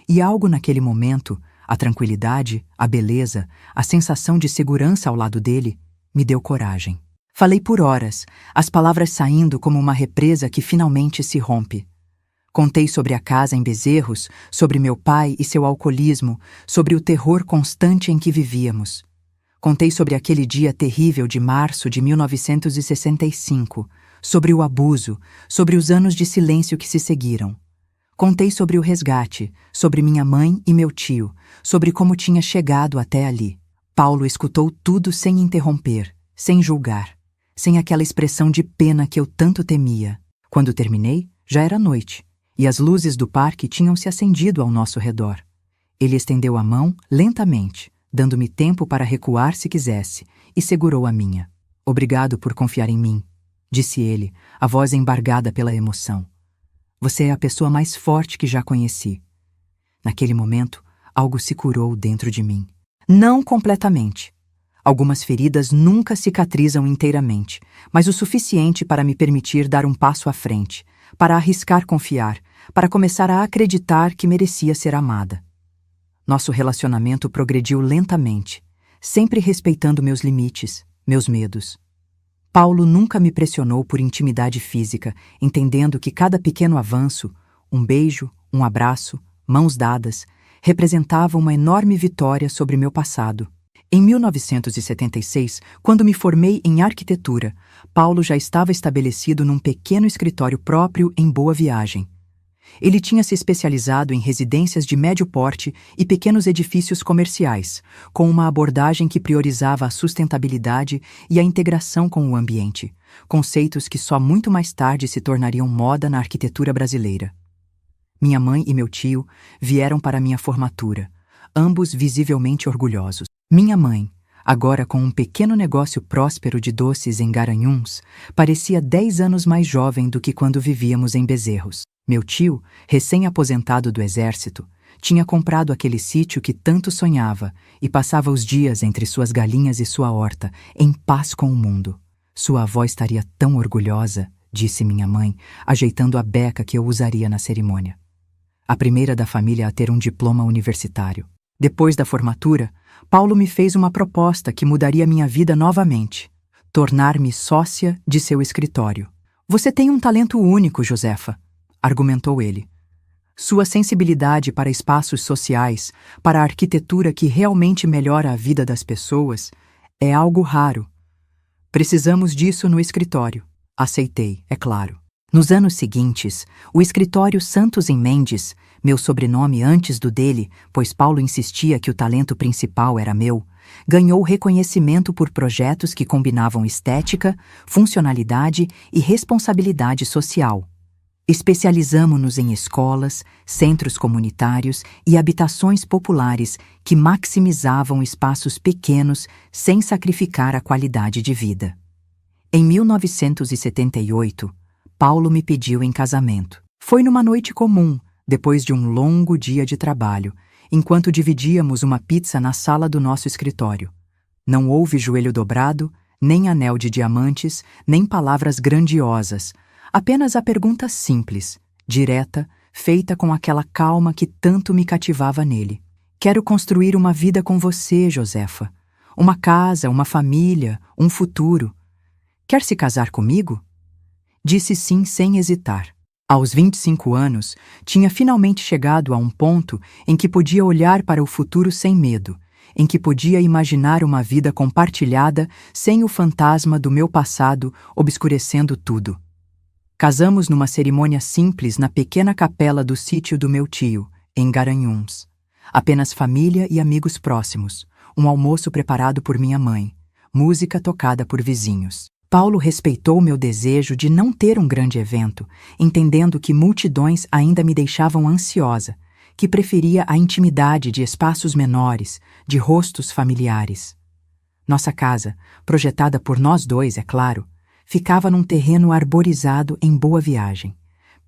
E algo naquele momento, a tranquilidade, a beleza, a sensação de segurança ao lado dele, me deu coragem. Falei por horas, as palavras saindo como uma represa que finalmente se rompe. Contei sobre a casa em Bezerros, sobre meu pai e seu alcoolismo, sobre o terror constante em que vivíamos. Contei sobre aquele dia terrível de março de 1965, sobre o abuso, sobre os anos de silêncio que se seguiram. Contei sobre o resgate, sobre minha mãe e meu tio, sobre como tinha chegado até ali. Paulo escutou tudo sem interromper, sem julgar, sem aquela expressão de pena que eu tanto temia. Quando terminei, já era noite, e as luzes do parque tinham se acendido ao nosso redor. Ele estendeu a mão, lentamente, dando-me tempo para recuar se quisesse, e segurou a minha. Obrigado por confiar em mim, disse ele, a voz embargada pela emoção. Você é a pessoa mais forte que já conheci. Naquele momento, algo se curou dentro de mim. Não completamente. Algumas feridas nunca cicatrizam inteiramente, mas o suficiente para me permitir dar um passo à frente, para arriscar confiar, para começar a acreditar que merecia ser amada. Nosso relacionamento progrediu lentamente, sempre respeitando meus limites, meus medos. Paulo nunca me pressionou por intimidade física, entendendo que cada pequeno avanço, um beijo, um abraço, mãos dadas, representava uma enorme vitória sobre meu passado. Em 1976, quando me formei em arquitetura, Paulo já estava estabelecido num pequeno escritório próprio em Boa Viagem. Ele tinha se especializado em residências de médio porte e pequenos edifícios comerciais, com uma abordagem que priorizava a sustentabilidade e a integração com o ambiente, conceitos que só muito mais tarde se tornariam moda na arquitetura brasileira. Minha mãe e meu tio vieram para minha formatura, ambos visivelmente orgulhosos. Minha mãe, agora com um pequeno negócio próspero de doces em Garanhuns, parecia 10 anos mais jovem do que quando vivíamos em Bezerros. Meu tio, recém-aposentado do exército, tinha comprado aquele sítio que tanto sonhava e passava os dias entre suas galinhas e sua horta, em paz com o mundo. Sua avó estaria tão orgulhosa, disse minha mãe, ajeitando a beca que eu usaria na cerimônia. A primeira da família a ter um diploma universitário. Depois da formatura, Paulo me fez uma proposta que mudaria minha vida novamente: tornar-me sócia de seu escritório. Você tem um talento único, Josefa, argumentou ele. Sua sensibilidade para espaços sociais, para a arquitetura que realmente melhora a vida das pessoas, é algo raro. Precisamos disso no escritório. Aceitei, é claro. Nos anos seguintes, o escritório Santos em Mendes, meu sobrenome antes do dele, pois Paulo insistia que o talento principal era meu, ganhou reconhecimento por projetos que combinavam estética, funcionalidade e responsabilidade social. Especializamo-nos em escolas, centros comunitários e habitações populares que maximizavam espaços pequenos sem sacrificar a qualidade de vida. Em 1978, Paulo me pediu em casamento. Foi numa noite comum, depois de um longo dia de trabalho, enquanto dividíamos uma pizza na sala do nosso escritório. Não houve joelho dobrado, nem anel de diamantes, nem palavras grandiosas, apenas a pergunta simples, direta, feita com aquela calma que tanto me cativava nele. Quero construir uma vida com você, Josefa. Uma casa, uma família, um futuro. Quer se casar comigo? Disse sim sem hesitar. Aos 25 anos, tinha finalmente chegado a um ponto em que podia olhar para o futuro sem medo, em que podia imaginar uma vida compartilhada sem o fantasma do meu passado obscurecendo tudo. Casamos numa cerimônia simples na pequena capela do sítio do meu tio, em Garanhuns. Apenas família e amigos próximos, um almoço preparado por minha mãe, música tocada por vizinhos. Paulo respeitou meu desejo de não ter um grande evento, entendendo que multidões ainda me deixavam ansiosa, que preferia a intimidade de espaços menores, de rostos familiares. Nossa casa, projetada por nós dois, é claro, ficava num terreno arborizado em Boa Viagem,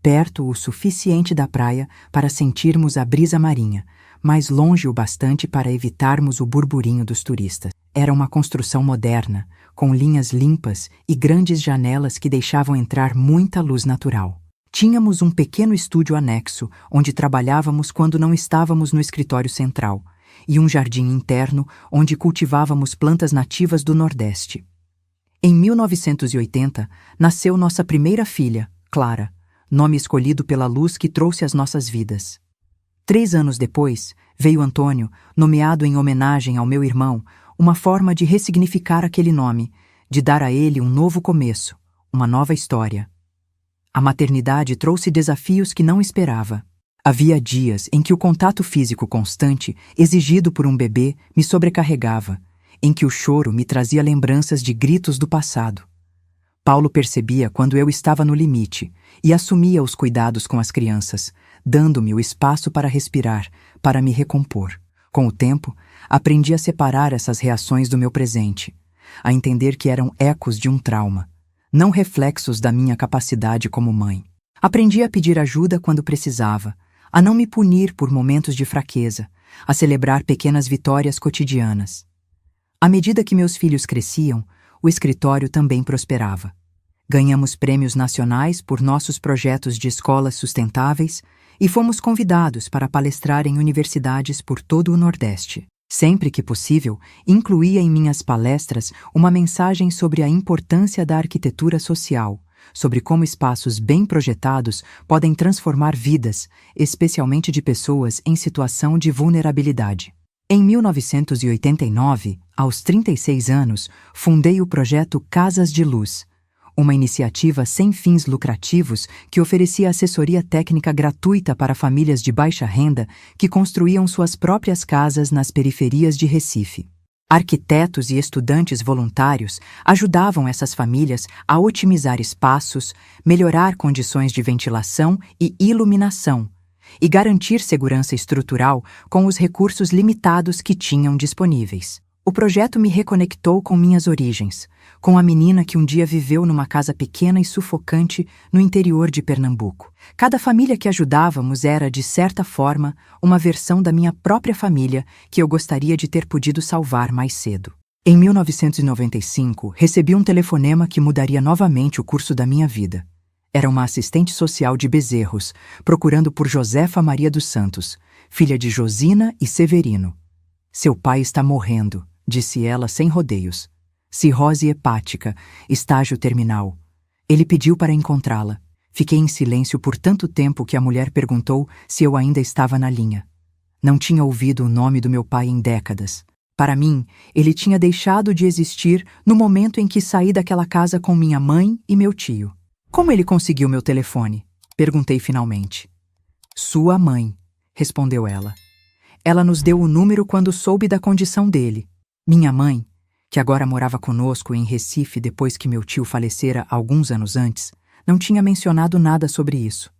perto o suficiente da praia para sentirmos a brisa marinha, mas longe o bastante para evitarmos o burburinho dos turistas. Era uma construção moderna, com linhas limpas e grandes janelas que deixavam entrar muita luz natural. Tínhamos um pequeno estúdio anexo, onde trabalhávamos quando não estávamos no escritório central, e um jardim interno onde cultivávamos plantas nativas do Nordeste. Em 1980, nasceu nossa primeira filha, Clara, nome escolhido pela luz que trouxe às nossas vidas. 3 anos depois, veio Antônio, nomeado em homenagem ao meu irmão, uma forma de ressignificar aquele nome, de dar a ele um novo começo, uma nova história. A maternidade trouxe desafios que não esperava. Havia dias em que o contato físico constante, exigido por um bebê, me sobrecarregava, em que o choro me trazia lembranças de gritos do passado. Paulo percebia quando eu estava no limite e assumia os cuidados com as crianças, dando-me o espaço para respirar, para me recompor. Com o tempo, aprendi a separar essas reações do meu presente, a entender que eram ecos de um trauma, não reflexos da minha capacidade como mãe. Aprendi a pedir ajuda quando precisava, a não me punir por momentos de fraqueza, a celebrar pequenas vitórias cotidianas. À medida que meus filhos cresciam, o escritório também prosperava. Ganhamos prêmios nacionais por nossos projetos de escolas sustentáveis e fomos convidados para palestrar em universidades por todo o Nordeste. Sempre que possível, incluía em minhas palestras uma mensagem sobre a importância da arquitetura social, sobre como espaços bem projetados podem transformar vidas, especialmente de pessoas em situação de vulnerabilidade. Em 1989, aos 36 anos, fundei o projeto Casas de Luz, uma iniciativa sem fins lucrativos que oferecia assessoria técnica gratuita para famílias de baixa renda que construíam suas próprias casas nas periferias de Recife. Arquitetos e estudantes voluntários ajudavam essas famílias a otimizar espaços, melhorar condições de ventilação e iluminação, e garantir segurança estrutural com os recursos limitados que tinham disponíveis. O projeto me reconectou com minhas origens, com a menina que um dia viveu numa casa pequena e sufocante no interior de Pernambuco. Cada família que ajudávamos era, de certa forma, uma versão da minha própria família que eu gostaria de ter podido salvar mais cedo. Em 1995, recebi um telefonema que mudaria novamente o curso da minha vida. Era uma assistente social de Bezerros, procurando por Josefa Maria dos Santos, filha de Josina e Severino. Seu pai está morrendo, disse ela sem rodeios. Cirrose hepática, estágio terminal. Ele pediu para encontrá-la. Fiquei em silêncio por tanto tempo que a mulher perguntou se eu ainda estava na linha. Não tinha ouvido o nome do meu pai em décadas. Para mim, ele tinha deixado de existir no momento em que saí daquela casa com minha mãe e meu tio. Como ele conseguiu meu telefone? Perguntei finalmente. Sua mãe, respondeu ela. Ela nos deu o número quando soube da condição dele. Minha mãe, que agora morava conosco em Recife depois que meu tio falecera alguns anos antes, não tinha mencionado nada sobre isso.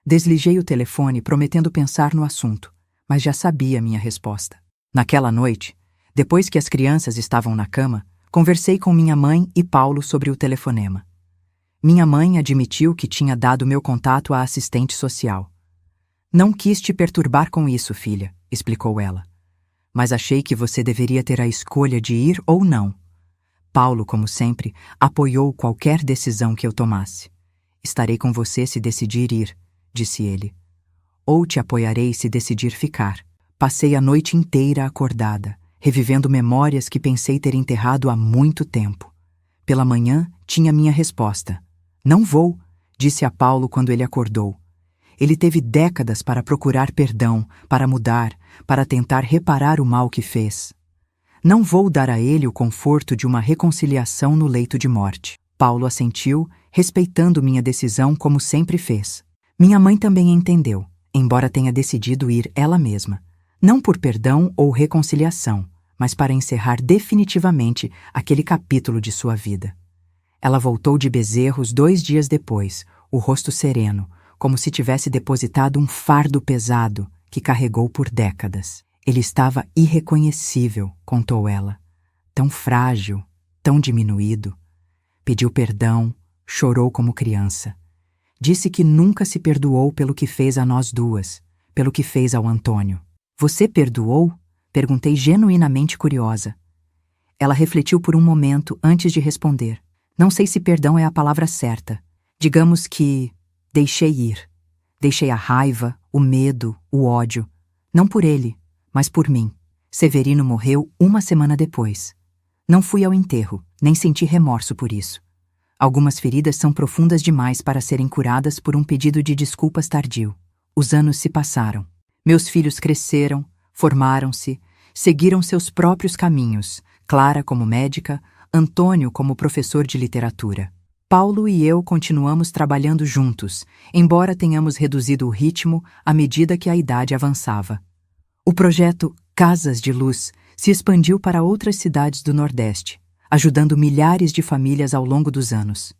Desliguei o telefone prometendo pensar no assunto, mas já sabia minha resposta. Naquela noite, depois que as crianças estavam na cama, conversei com minha mãe e Paulo sobre o telefonema. Minha mãe admitiu que tinha dado meu contato à assistente social. Não quis te perturbar com isso, filha, explicou ela. Mas achei que você deveria ter a escolha de ir ou não. Paulo, como sempre, apoiou qualquer decisão que eu tomasse. Estarei com você se decidir ir, disse ele. Ou te apoiarei se decidir ficar. Passei a noite inteira acordada, revivendo memórias que pensei ter enterrado há muito tempo. Pela manhã, tinha minha resposta. Não vou, disse a Paulo quando ele acordou. Ele teve décadas para procurar perdão, para mudar, para tentar reparar o mal que fez. Não vou dar a ele o conforto de uma reconciliação no leito de morte. Paulo assentiu, respeitando minha decisão como sempre fez. Minha mãe também entendeu, embora tenha decidido ir ela mesma. Não por perdão ou reconciliação, mas para encerrar definitivamente aquele capítulo de sua vida. Ela voltou de Bezerros 2 dias depois, o rosto sereno, como se tivesse depositado um fardo pesado que carregou por décadas. Ele estava irreconhecível, contou ela. Tão frágil, tão diminuído. Pediu perdão, chorou como criança. Disse que nunca se perdoou pelo que fez a nós duas, pelo que fez ao Antônio. Você perdoou? Perguntei genuinamente curiosa. Ela refletiu por um momento antes de responder. Não sei se perdão é a palavra certa. Digamos que deixei ir. Deixei a raiva, o medo, o ódio. Não por ele, mas por mim. Severino morreu 1 semana depois. Não fui ao enterro, nem senti remorso por isso. Algumas feridas são profundas demais para serem curadas por um pedido de desculpas tardio. Os anos se passaram. Meus filhos cresceram, formaram-se, seguiram seus próprios caminhos, Clara como médica, Antônio como professor de literatura. Paulo e eu continuamos trabalhando juntos, embora tenhamos reduzido o ritmo à medida que a idade avançava. O projeto Casas de Luz se expandiu para outras cidades do Nordeste, ajudando milhares de famílias ao longo dos anos.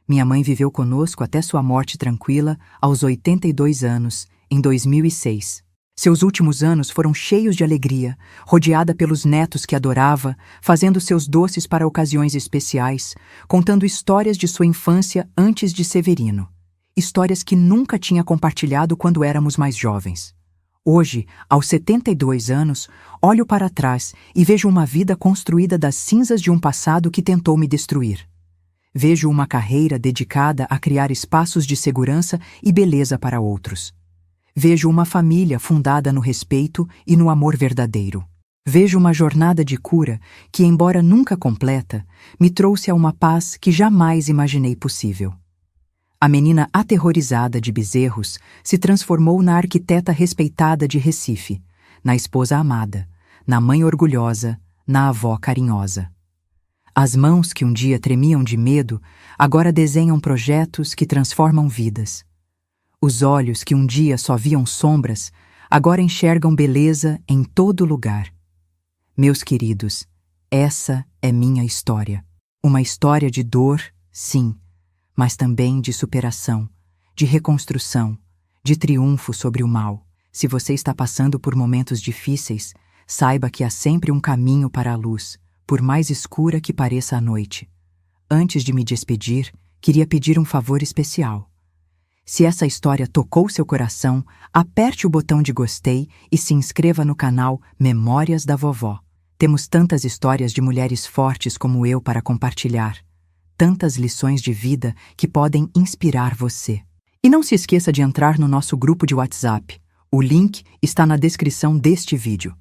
Minha mãe viveu conosco até sua morte tranquila, aos 82 anos, em 2006. Seus últimos anos foram cheios de alegria, rodeada pelos netos que adorava, fazendo seus doces para ocasiões especiais, contando histórias de sua infância antes de Severino. Histórias que nunca tinha compartilhado quando éramos mais jovens. Hoje, aos 72 anos, olho para trás e vejo uma vida construída das cinzas de um passado que tentou me destruir. Vejo uma carreira dedicada a criar espaços de segurança e beleza para outros. Vejo uma família fundada no respeito e no amor verdadeiro. Vejo uma jornada de cura que, embora nunca completa, me trouxe a uma paz que jamais imaginei possível. A menina aterrorizada de Bezerros se transformou na arquiteta respeitada de Recife, na esposa amada, na mãe orgulhosa, na avó carinhosa. As mãos que um dia tremiam de medo, agora desenham projetos que transformam vidas. Os olhos que um dia só viam sombras, agora enxergam beleza em todo lugar. Meus queridos, essa é minha história. Uma história de dor, sim, mas também de superação, de reconstrução, de triunfo sobre o mal. Se você está passando por momentos difíceis, saiba que há sempre um caminho para a luz, por mais escura que pareça a noite. Antes de me despedir, queria pedir um favor especial. Se essa história tocou seu coração, aperte o botão de gostei e se inscreva no canal Memórias da Vovó. Temos tantas histórias de mulheres fortes como eu para compartilhar. Tantas lições de vida que podem inspirar você. E não se esqueça de entrar no nosso grupo de WhatsApp. O link está na descrição deste vídeo.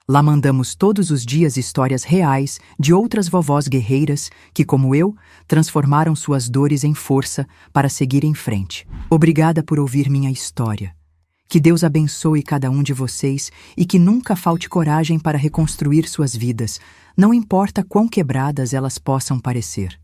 Lá mandamos todos os dias histórias reais de outras vovós guerreiras que, como eu, transformaram suas dores em força para seguir em frente. Obrigada por ouvir minha história. Que Deus abençoe cada um de vocês e que nunca falte coragem para reconstruir suas vidas, não importa quão quebradas elas possam parecer.